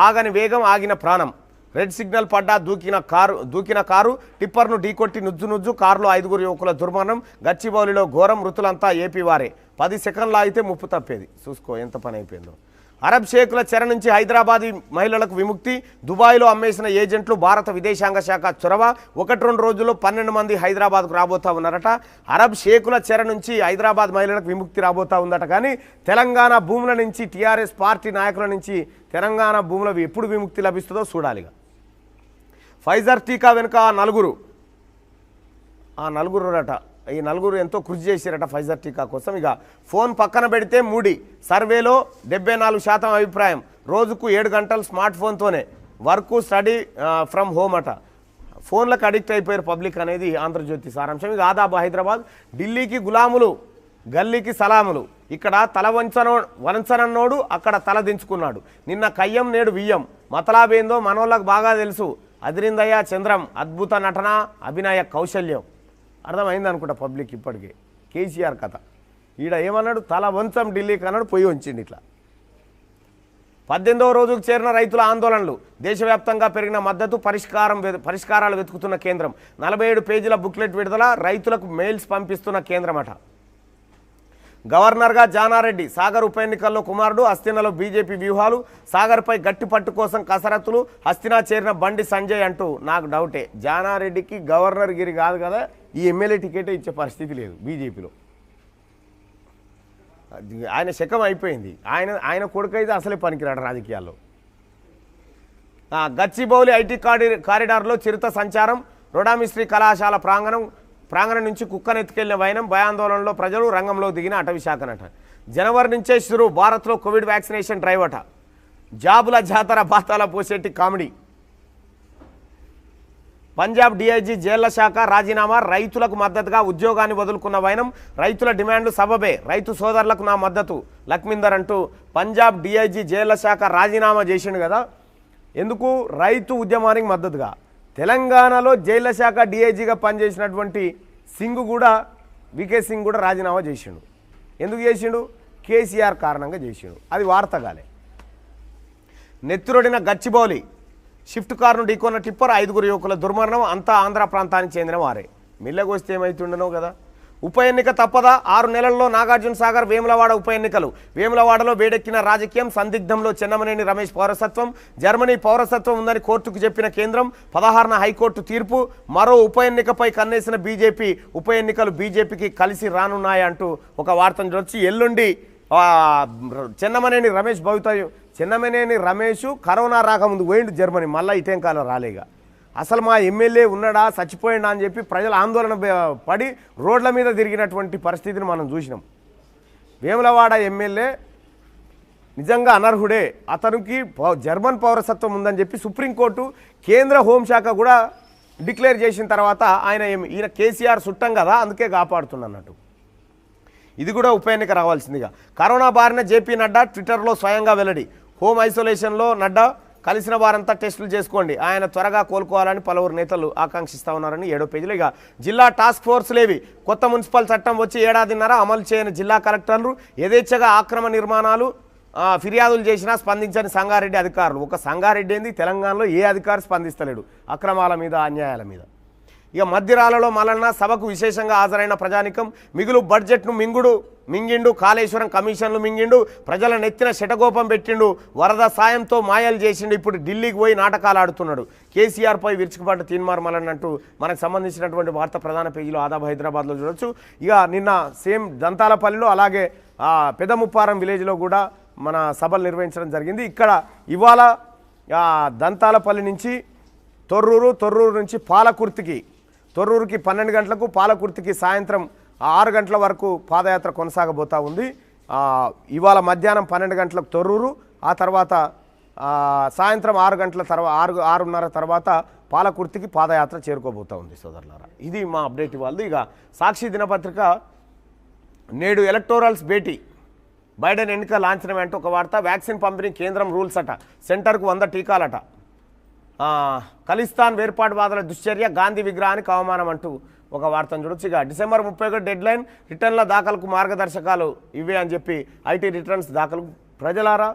ఆగని వేగం, ఆగిన ప్రాణం. రెడ్ సిగ్నల్ పడ్డా దూకిన కారు టిప్పర్ను ఢీకొట్టి నుజ్జు కారులో 5 యువకుల దుర్మరణం. గచ్చిబౌలిలో ఘోరం, మృతులంతా ఏపీ వారే. 10 సెకండ్లు ఆగితే ముప్పు తప్పేది. చూసుకో ఎంత పని అయిపోయిందో. అరబ్ షేకుల చెర నుంచి హైదరాబాదీ మహిళలకు విముక్తి. దుబాయ్లో అమ్మేసిన ఏజెంట్లు భారత విదేశాంగ శాఖ చొరవ. 1-2 రోజుల్లో 12 మంది హైదరాబాద్కు రాబోతా ఉన్నారట. అరబ్ షేకుల చెర నుంచి హైదరాబాద్ మహిళలకు విముక్తి రాబోతా ఉందట. కానీ తెలంగాణ భూముల నుంచి టీఆర్ఎస్ పార్టీ నాయకుల నుంచి తెలంగాణ భూములకు ఎప్పుడు విముక్తి లభిస్తుందో చూడాలిగా. ఫైజర్ టీకా వెనుక నలుగురురట. ఈ నలుగురు ఎంతో కృషి చేశారట ఫైజర్ టీకా కోసం. ఇక ఫోన్ పక్కన పెడితే మూడి సర్వేలో 74% అభిప్రాయం. రోజుకు 7 గంటలు స్మార్ట్ ఫోన్తోనే వర్క్ స్టడీ ఫ్రమ్ హోమ్ అట. ఫోన్లకు అడిక్ట్ అయిపోయారు పబ్లిక్ అనేది ఆంధ్రజ్యోతి సారాంశం. ఇక ఆదాబ్ హైదరాబాద్. ఢిల్లీకి గులాములు, గల్లీకి సలాములు. ఇక్కడ తల వంచనన్నోడు అక్కడ తల దించుకున్నాడు. నిన్న కయ్యం నేడు వియ్యం. మతలాబేందో మనోళ్ళకు బాగా తెలుసు. అదిరిందయ్య చంద్రం. అద్భుత నటన, అభినయ కౌశల్యం. అర్థమైంది అనుకుంటా పబ్లిక్ ఇప్పటికే. కేసీఆర్ కథ ఈడ ఏమన్నాడు, తల వంచం ఢిల్లీకి అన్నాడు, పోయి ఉంచింది ఇట్లా. 18వ రోజుకు చేరిన రైతుల ఆందోళనలు. దేశవ్యాప్తంగా పెరిగిన మద్దతు, పరిష్కారాలు వెతుకుతున్న కేంద్రం. 47 పేజీల బుక్లెట్ విడుదల. రైతులకు మెయిల్స్ పంపిస్తున్న కేంద్రం అట. గవర్నర్గా జానారెడ్డి. సాగర్ ఉప ఎన్నికల్లో కుమారుడు. హస్తినలో బీజేపీ వ్యూహాలు. సాగర్పై గట్టి పట్టు కోసం కసరత్తులు. హస్తినా చేరిన బండి సంజయ్ అంటూ నాకు డౌటే. జానారెడ్డికి గవర్నర్ గిరి కాదు కదా, ఈ ఎమ్మెల్యే టికెటే ఇచ్చే పరిస్థితి లేదు బీజేపీలో. ఆయన శకం అయిపోయింది. ఆయన కొడుకైతే అసలే పనికిరాడు రాజకీయాల్లో. గచ్చిబౌలి ఐటీ కారిడార్లో చిరుత సంచారం. రొడామిస్ట్రీ కళాశాల ప్రాంగణం నుంచి కుక్కను ఎత్తుకెళ్లిన వైనం. భయాందోళనలో ప్రజలు, రంగంలో దిగిన అటవీ శాఖనట. జనవరి నుంచే షురు భారత్లో కోవిడ్ వ్యాక్సినేషన్ డ్రైవ్ అట. జాబుల జాతర బాతాల పోసేటి కామెడీ. పంజాబ్ డీఐజీ జైళ్ల శాఖ రాజీనామా. రైతులకు మద్దతుగా ఉద్యోగాన్ని వదులుకున్న వైనం. రైతుల డిమాండ్లు సబబే. రైతు సోదరులకు నా మద్దతు లక్ష్మీందర్ అంటూ పంజాబ్ డీఐజీ జైళ్ల శాఖ రాజీనామా చేసిండు కదా. ఎందుకు? రైతు ఉద్యమానికి మద్దతుగా. తెలంగాణలో జైళ్ల శాఖ డీఐజీగా పనిచేసినటువంటి వికే సింగ్ కూడా రాజీనామా చేసిండు. ఎందుకు చేసిండు? కేసీఆర్ కారణంగా చేసిండు. అది వార్తగాలే. నెత్తురొడిన గచ్చిబౌలి. షిఫ్ట్ కారును ఢీకొన్న టిప్పర్. 5 యువకుల దుర్మరణం. అంతా ఆంధ్ర ప్రాంతానికి చెందిన వారే. మిల్లగొస్తే ఏమైతుండనో కదా. ఉప ఎన్నిక తప్పదా? 6 నెలల్లో నాగార్జున సాగర్, వేములవాడ ఉప ఎన్నికలు. వేములవాడలో వేడెక్కిన రాజకీయం. సందిగ్ధంలో చెన్నమనేని రమేష్ పౌరసత్వం. జర్మనీ పౌరసత్వం ఉందని కోర్టుకు చెప్పిన కేంద్రం. 16న హైకోర్టు తీర్పు. మరో ఉప ఎన్నికపై కన్నేసిన బీజేపీ. ఉప ఎన్నికలు బీజేపీకి కలిసి రానున్నాయంటూ ఒక వార్తను చూడొచ్చు. ఎల్లుండి చెన్నమనేని రమేష్ భవితవ్యం. చెన్నమనేని రమేష్ కరోనా రాకముందు పోయిండు జర్మనీ. మళ్ళీ ఇటేం కాలం రాలేగా. అసలు మా ఎమ్మెల్యే ఉన్నాడా, చచ్చిపోయిండా అని చెప్పి ప్రజలు ఆందోళన పడి రోడ్ల మీద తిరిగినటువంటి పరిస్థితిని మనం చూసినాం. వేములవాడ ఎమ్మెల్యే నిజంగా అనర్హుడే. అతనికి జర్మన్ పౌరసత్వం ఉందని చెప్పి సుప్రీంకోర్టు, కేంద్ర హోంశాఖ కూడా డిక్లేర్ చేసిన తర్వాత ఈయన కేసీఆర్ చుట్టం కదా, అందుకే కాపాడుతున్నట్టు. ఇది కూడా ఉప ఎన్నిక రావాల్సిందిగా. కరోనా బారిన జేపీ నడ్డా ట్విట్టర్లో స్వయంగా వెల్లడి. హోమ్ ఐసోలేషన్లో నడ్డా. కలిసిన వారంతా టెస్టులు చేసుకోండి. ఆయన త్వరగా కోలుకోవాలని పలువురు నేతలు ఆకాంక్షిస్తూ ఉన్నారని 7వ పేజీలో. ఇక జిల్లా టాస్క్ ఫోర్స్లేవి. కొత్త మున్సిపల్ చట్టం వచ్చి 1.5 ఏడాదిన్నర అమలు చేయని జిల్లా కలెక్టర్లు. యథేచ్ఛగా ఆక్రమ నిర్మాణాలు ఫిర్యాదులు చేసినా స్పందించని సంగారెడ్డి అధికారులు. ఒక సంగారెడ్డి ఏంది, తెలంగాణలో ఏ అధికారి స్పందిస్తలేడు అక్రమాల మీద, అన్యాయాల మీద. ఇక మధ్యరాలలో మల్లన్న. సభకు విశేషంగా హాజరైన ప్రజానికం. మిగులు బడ్జెట్ను మింగిండు. కాళేశ్వరం కమిషన్లు మింగిండు. ప్రజల నెత్తిన శటగోపం పెట్టిండు. వరద సాయంతో మాయలు చేసిండు. ఇప్పుడు ఢిల్లీకి పోయి నాటకాలు ఆడుతున్నాడు. కేసీఆర్పై విరుచుకుపడ్డ తీన్మార్ మల్లన్న అంటూ మనకు సంబంధించినటువంటి వార్త ప్రధాన పేజీలో ఆదాబ్ హైదరాబాద్లో చూడొచ్చు. ఇక నిన్న సేమ్ దంతాలపల్లిలో, అలాగే పెదముప్పారం విలేజ్లో కూడా మన సభలు నిర్వహించడం జరిగింది. ఇక్కడ ఇవాళ దంతాలపల్లి నుంచి తొర్రూరు నుంచి పాలకుర్తికి, తొర్రూరుకి 12 గంటలకు, పాలకుర్తికి సాయంత్రం 6 గంటల వరకు పాదయాత్ర కొనసాగబోతూ ఉంది. ఇవాళ మధ్యాహ్నం 12 గంటలకు తొర్రూరు, ఆ తర్వాత సాయంత్రం 6 గంటల తర్వాత 6:30 తర్వాత పాలకుర్తికి పాదయాత్ర చేరుకోబోతూ ఉంది సోదరులారా. ఇది మా అప్డేట్ ఇవ్వాలి. ఇక సాక్షి దినపత్రిక నేడు ఎలక్టోరల్స్ భేటీ. బైడెన్ ఎన్నికల లాంఛనం అంటే ఒక వార్త. వ్యాక్సిన్ పంపిణీ కేంద్రం రూల్స్ అట. సెంటర్కు 100 టీకాలట. ఖలిస్తాన్ వేర్పాటువాదుల దుశ్చర్య. గాంధీ విగ్రహానికి అవమానం అంటూ ఒక వార్తను చూడొచ్చు. ఇక డిసెంబర్ 31 డెడ్ లైన్. రిటర్న్ల దాఖలకు మార్గదర్శకాలు ఇవే అని చెప్పి ఐటీ రిటర్న్స్ దాఖలు. ప్రజలారా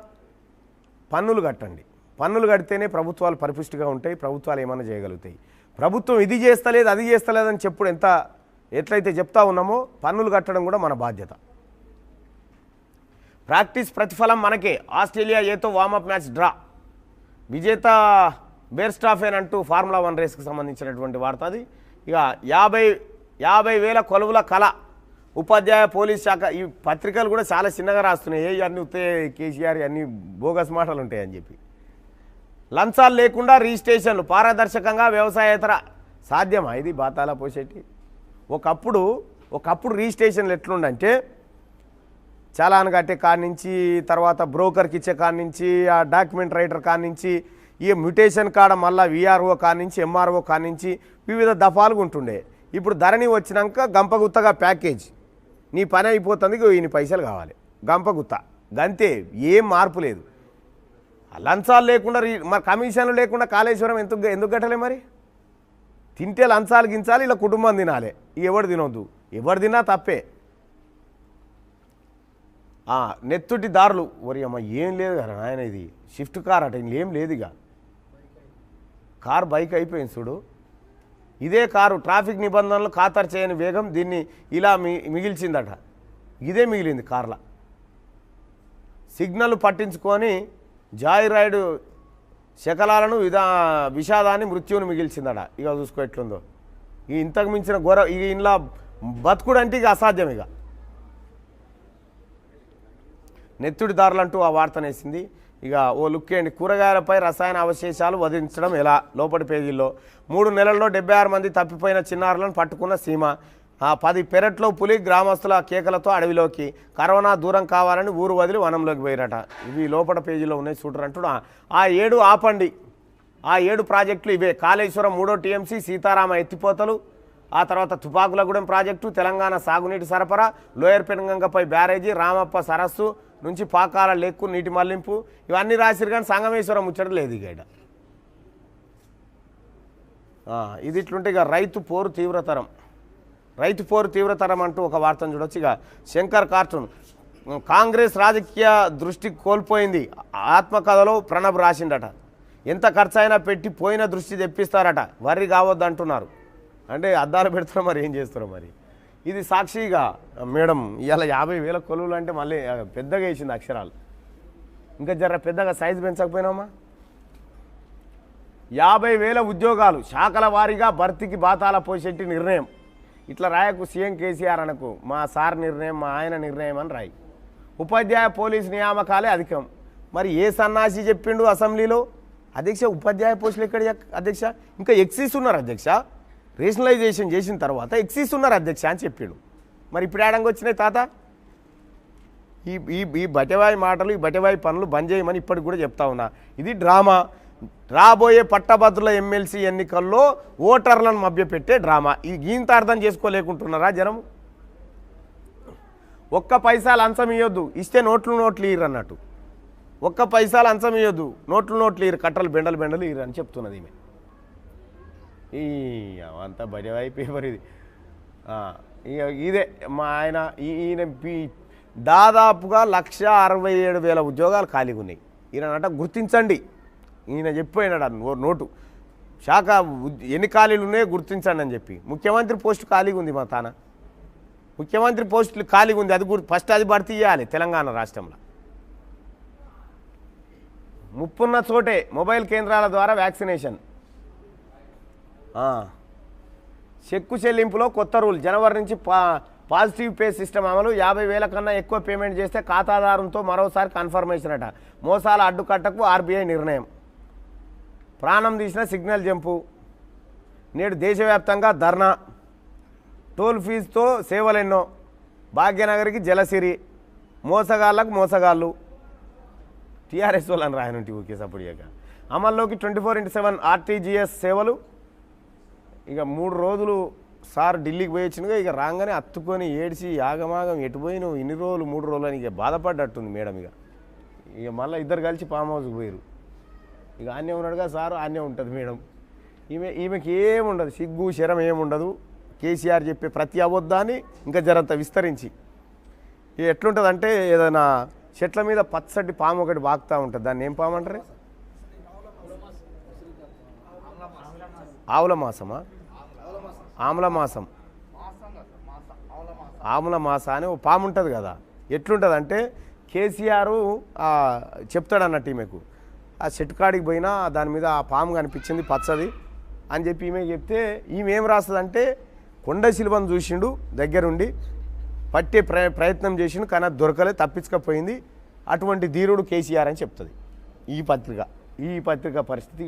పన్నులు కట్టండి. పన్నులు కడితేనే ప్రభుత్వాలు పరిపుష్టిగా ఉంటాయి, ప్రభుత్వాలు ఏమైనా చేయగలుగుతాయి. ప్రభుత్వం ఇది చేస్తలేదు అది చేస్తలేదని చెప్పుడు ఎట్లయితే చెప్తా ఉన్నామో పన్నులు కట్టడం కూడా మన బాధ్యత. ప్రాక్టీస్ ప్రతిఫలం మనకే. ఆస్ట్రేలియా ఏతో వార్మప్ మ్యాచ్ డ్రా. విజేత బేర్స్టాఫెన్ అంటూ ఫార్ములా 1 రేస్కి సంబంధించినటువంటి వార్త అది. ఇక 50,000 కొలువుల కళ. ఉపాధ్యాయ పోలీస్ శాఖ. ఈ పత్రికలు కూడా చాలా చిన్నగా రాస్తున్నాయి. అన్నీ ఉత్తే కేసీఆర్ అన్నీ బోగస్ మాటలు ఉంటాయని చెప్పి. లంచాలు లేకుండా రిజిస్ట్రేషన్లు పారదర్శకంగా వ్యవసాయేతర సాధ్యమా ఇది బాతాల పోసేటి? ఒకప్పుడు రిజిస్ట్రేషన్లు ఎట్లుండంటే చలాన్ కట్టే కాడి నుంచి, తర్వాత బ్రోకర్కి ఇచ్చే కాడి నుంచి, ఆ డాక్యుమెంట్ రైటర్ కాడి నుంచి, ఈ మ్యూటేషన్ కాడ మళ్ళీ విఆర్ఓ కాడి నుంచి, ఎంఆర్ఓ కాడి నుంచి వివిధ దఫాలుగా ఉంటుండే. ఇప్పుడు ధరణి వచ్చినాక గంపగుత్తగా ప్యాకేజ్, నీ పని అయిపోతుంది, ఇన్ని పైసలు కావాలి, గంపగుత్త గంతే, ఏం మార్పు లేదు. లంచాలు లేకుండా మరి కమిషన్లు లేకుండా కాళేశ్వరం ఎందుకు కట్టలే? మరి తింటే లంచాలు గించాలి, ఇలా కుటుంబం తినాలి. ఎవరు తినొద్దు, ఎవరు తిన్నా తప్పే. నెత్తుటి దారులు ఒరి అమ్మ ఏం లేదు కదా నాయన, ఇది షిఫ్ట్ కార్ అట, ఏం లేదు. ఇక కారు బైక్ అయిపోయింది చూడు. ఇదే కారు ట్రాఫిక్ నిబంధనలు ఖాతరు చేయని వేగం దీన్ని ఇలా మిగిల్చిందట. ఇదే మిగిలింది కార్ల. సిగ్నల్ పట్టించుకొని జాయ్ రైడ్ శకలాలను విషాదాన్ని మృత్యువుని మిగిల్చిందట. ఇక చూసుకో ఎట్లుందో. ఇంతకు మించిన ఘోర ఇక ఇలా బతుకుడు అంటే ఇక అసాధ్యం. ఇక నెత్తుడి దారులంటూ ఆ వార్తనేసింది. ఇక ఓ లుక్ వేయండి. కూరగాయలపై రసాయన అవశేషాలు వదిలించడం ఎలా? లోపటి పేజీల్లో 3 నెలల్లో 76 మంది తప్పిపోయిన చిన్నారులను పట్టుకున్న సీమ. 10 పెరట్లో పులి, గ్రామస్తుల కేకలతో అడవిలోకి. కరోనా దూరం కావాలని ఊరు వదిలి వనంలోకి పోయిరట. ఇవి లోపల పేజీలో ఉన్నాయి చూడరంటూ. ఆ 7 ఆపండి. ఆ 7 ప్రాజెక్టులు ఇవే. కాళేశ్వరం 3వ టీఎంసీ, సీతారామ ఎత్తిపోతలు, ఆ తర్వాత తుపాకులగూడెం ప్రాజెక్టు, తెలంగాణ సాగునీటి సరఫరా, లోయర్ పెనుగంగపై బ్యారేజీ, రామప్ప సరస్సు నుంచి పాకాల లెక్కు నీటి మళ్లింపు, ఇవన్నీ రాసిరు. కానీ సంగమేశ్వరం ముచ్చట లేదు. ఇక ఇది ఇట్లుంటే ఇక రైతు పోరు తీవ్రతరం అంటూ ఒక వార్తను చూడొచ్చు. ఇక శంకర్ కార్టూన్. కాంగ్రెస్ రాజకీయ దృష్టి కోల్పోయింది. ఆత్మకథలో ప్రణబ్ రాసిండట. ఎంత ఖర్చైనా పెట్టి పోయిన దృష్టి తెప్పిస్తారట. వర్రి కావద్దు అంటున్నారు. అంటే అద్దాలు పెడుతున్నారు, మరి ఏం చేస్తారో మరి. ఇది సాక్షిగా మేడం ఇలా 50,000 కొలువులు అంటే మళ్ళీ పెద్దగా వేసింది అక్షరాలు. ఇంకా జర పెద్దగా సైజు పెంచకపోయినామా? 50,000 ఉద్యోగాలు శాఖల వారీగా భర్తీకి బాతాల పోసేటి నిర్ణయం. ఇట్లా రాయకు సీఎం కేసీఆర్ అనకు, మా సార్ నిర్ణయం, మా ఆయన నిర్ణయం అని రాయి. ఉపాధ్యాయ పోలీసు నియామకాలే అధికం. మరి ఏ సన్నాసి చెప్పిండు అసెంబ్లీలో? అధ్యక్ష ఉపాధ్యాయ పోస్టులు ఎక్కడ అధ్యక్ష? ఇంకా ఎక్సీస్ ఉన్నారు అధ్యక్ష. రేషనలైజేషన్ చేసిన తర్వాత ఎక్సీస్ ఉన్నారు అధ్యక్ష అని చెప్పాడు. మరి ఇప్పుడు ఏడంగా వచ్చినాయి తాత? ఈ బటవాయి మాటలు, ఈ బటవాయి పనులు బంద్ చేయమని ఇప్పటికి కూడా చెప్తా ఉన్నా. ఇది డ్రామా. రాబోయే పట్టభద్రుల ఎమ్మెల్సీ ఎన్నికల్లో ఓటర్లను మభ్యపెట్టే డ్రామా. ఈ గీంత అర్థం చేసుకోలేకుంటున్నారా జనం? ఒక్క పైసా లంచం ఇవ్వద్దు, ఇస్తే నోట్లు ఇయ్యరు అన్నట్టు. ఒక్క పైసా లంచం ఇవ్వద్దు, నోట్లు ఇయ్యరు, కట్టలు బెండలు ఇయ్యరు అని చెప్తున్నది ఈమె. అంతా బడివాయి పేపర్ ఇది. ఇదే మా ఈయన దాదాపుగా 167,000 ఉద్యోగాలు ఖాళీగా ఉన్నాయి. ఈయనట గుర్తించండి, ఈయన చెప్పిపోయినాడు నోటు. శాఖ ఎన్ని ఖాళీలు ఉన్నాయో గుర్తించండి అని చెప్పి. ముఖ్యమంత్రి పోస్టు ఖాళీగా ఉంది మా తాన. ముఖ్యమంత్రి పోస్టులు ఖాళీగా ఉంది, అది ఫస్ట్ అది భర్తీ చేయాలి తెలంగాణ రాష్ట్రంలో. ముప్పున్న చోటే మొబైల్ కేంద్రాల ద్వారా వ్యాక్సినేషన్. చెక్కు చెల్లింపులో కొత్త రూల్. జనవరి నుంచి పాజిటివ్ పే సిస్టమ్ అమలు. 50,000 కన్నా ఎక్కువ పేమెంట్ చేస్తే ఖాతాదారుతో మరోసారి కన్ఫర్మేషన్ అట. మోసాల అడ్డుకట్టకు ఆర్బీఐ నిర్ణయం. ప్రాణం తీసిన సిగ్నల్ జంపు. నేడు దేశవ్యాప్తంగా ధర్నా. టోల్ ఫీజుతో సేవలెన్నో. భాగ్యనగర్కి జలసిరి. మోసగాళ్ళకు మోసగాళ్ళు. టీఆర్ఎస్ వాళ్ళని రాయనుంటి ఓకే సపోర్ట్. అమల్లోకి 24/7 ఆర్టీజీఎస్ సేవలు. ఇక 3 రోజులు సార్ ఢిల్లీకి పోయొచ్చినగా. ఇక రాగానే అత్తుకొని ఏడ్చి ఆగమాగం ఎటు పోయినావు ఇన్ని రోజులు 3 రోజులు అని ఇక బాధపడ్డట్టుంది మేడం. ఇక మళ్ళీ ఇద్దరు కలిసి ఫామ్ హౌస్కి పోయారు. ఇక ఆన్నే ఉన్నాడుగా సారు, ఆన్నే ఉంటుంది మేడం. ఈమెకి ఏముండదు, సిగ్గు శరం ఏముండదు. కేసీఆర్ చెప్పే ప్రతి అబద్ధాన్ని ఇంకా జరంత విస్తరించి. ఎట్లుంటుందంటే ఏదైనా చెట్ల మీద పచ్చటి పాము ఒకటి వాకుతూ ఉంటుంది. దాన్ని ఏం పాము అంటారు? ఆవుల మాసమా? ఆమ్ల మాసం. ఆమ్ల మాస అని ఓ పాము ఉంటుంది కదా. ఎట్లుంటుంది అంటే కేసీఆర్ చెప్తాడు అన్నట్టు ఈమెకు ఆ చెట్టు కాడికి పోయినా దాని మీద ఆ పాము కనిపించింది పచ్చది అని చెప్పి ఈమె చెప్తే ఈమె ఏం రాస్తుందంటే కొండ శిల్వను చూసిండు దగ్గరుండి పట్టే ప్రయత్నం చేసిండు కానీ అది దొరకలే తప్పించకపోయింది అటువంటి ధీరుడు కేసీఆర్ అని చెప్తుంది ఈ పత్రిక పరిస్థితి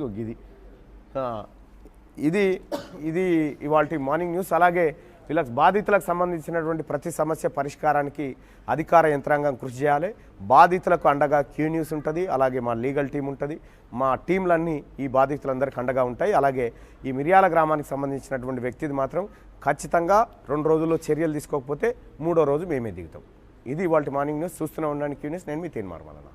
ఇది ఇవాల్టి మార్నింగ్ న్యూస్. అలాగే వీళ్ళకి బాధితులకు సంబంధించినటువంటి ప్రతి సమస్య పరిష్కారానికి అధికార యంత్రాంగం కృషి చేయాలి. బాధితులకు అండగా క్యూ న్యూస్ ఉంటుంది, అలాగే మా లీగల్ టీం ఉంటుంది, మా టీంలన్నీ ఈ బాధితులందరికీ అండగా ఉంటాయి. అలాగే ఈ మిర్యాల గ్రామానికి సంబంధించినటువంటి వ్యక్తిది మాత్రం ఖచ్చితంగా 2 రోజుల్లో చర్యలు తీసుకోకపోతే 3వ రోజు మేమే దిగుతాం. ఇది ఇవాల్టి మార్నింగ్ న్యూస్. చూస్తూనే ఉండండి క్యూ న్యూస్. నేను మీ తేన్ మార్మలన్న.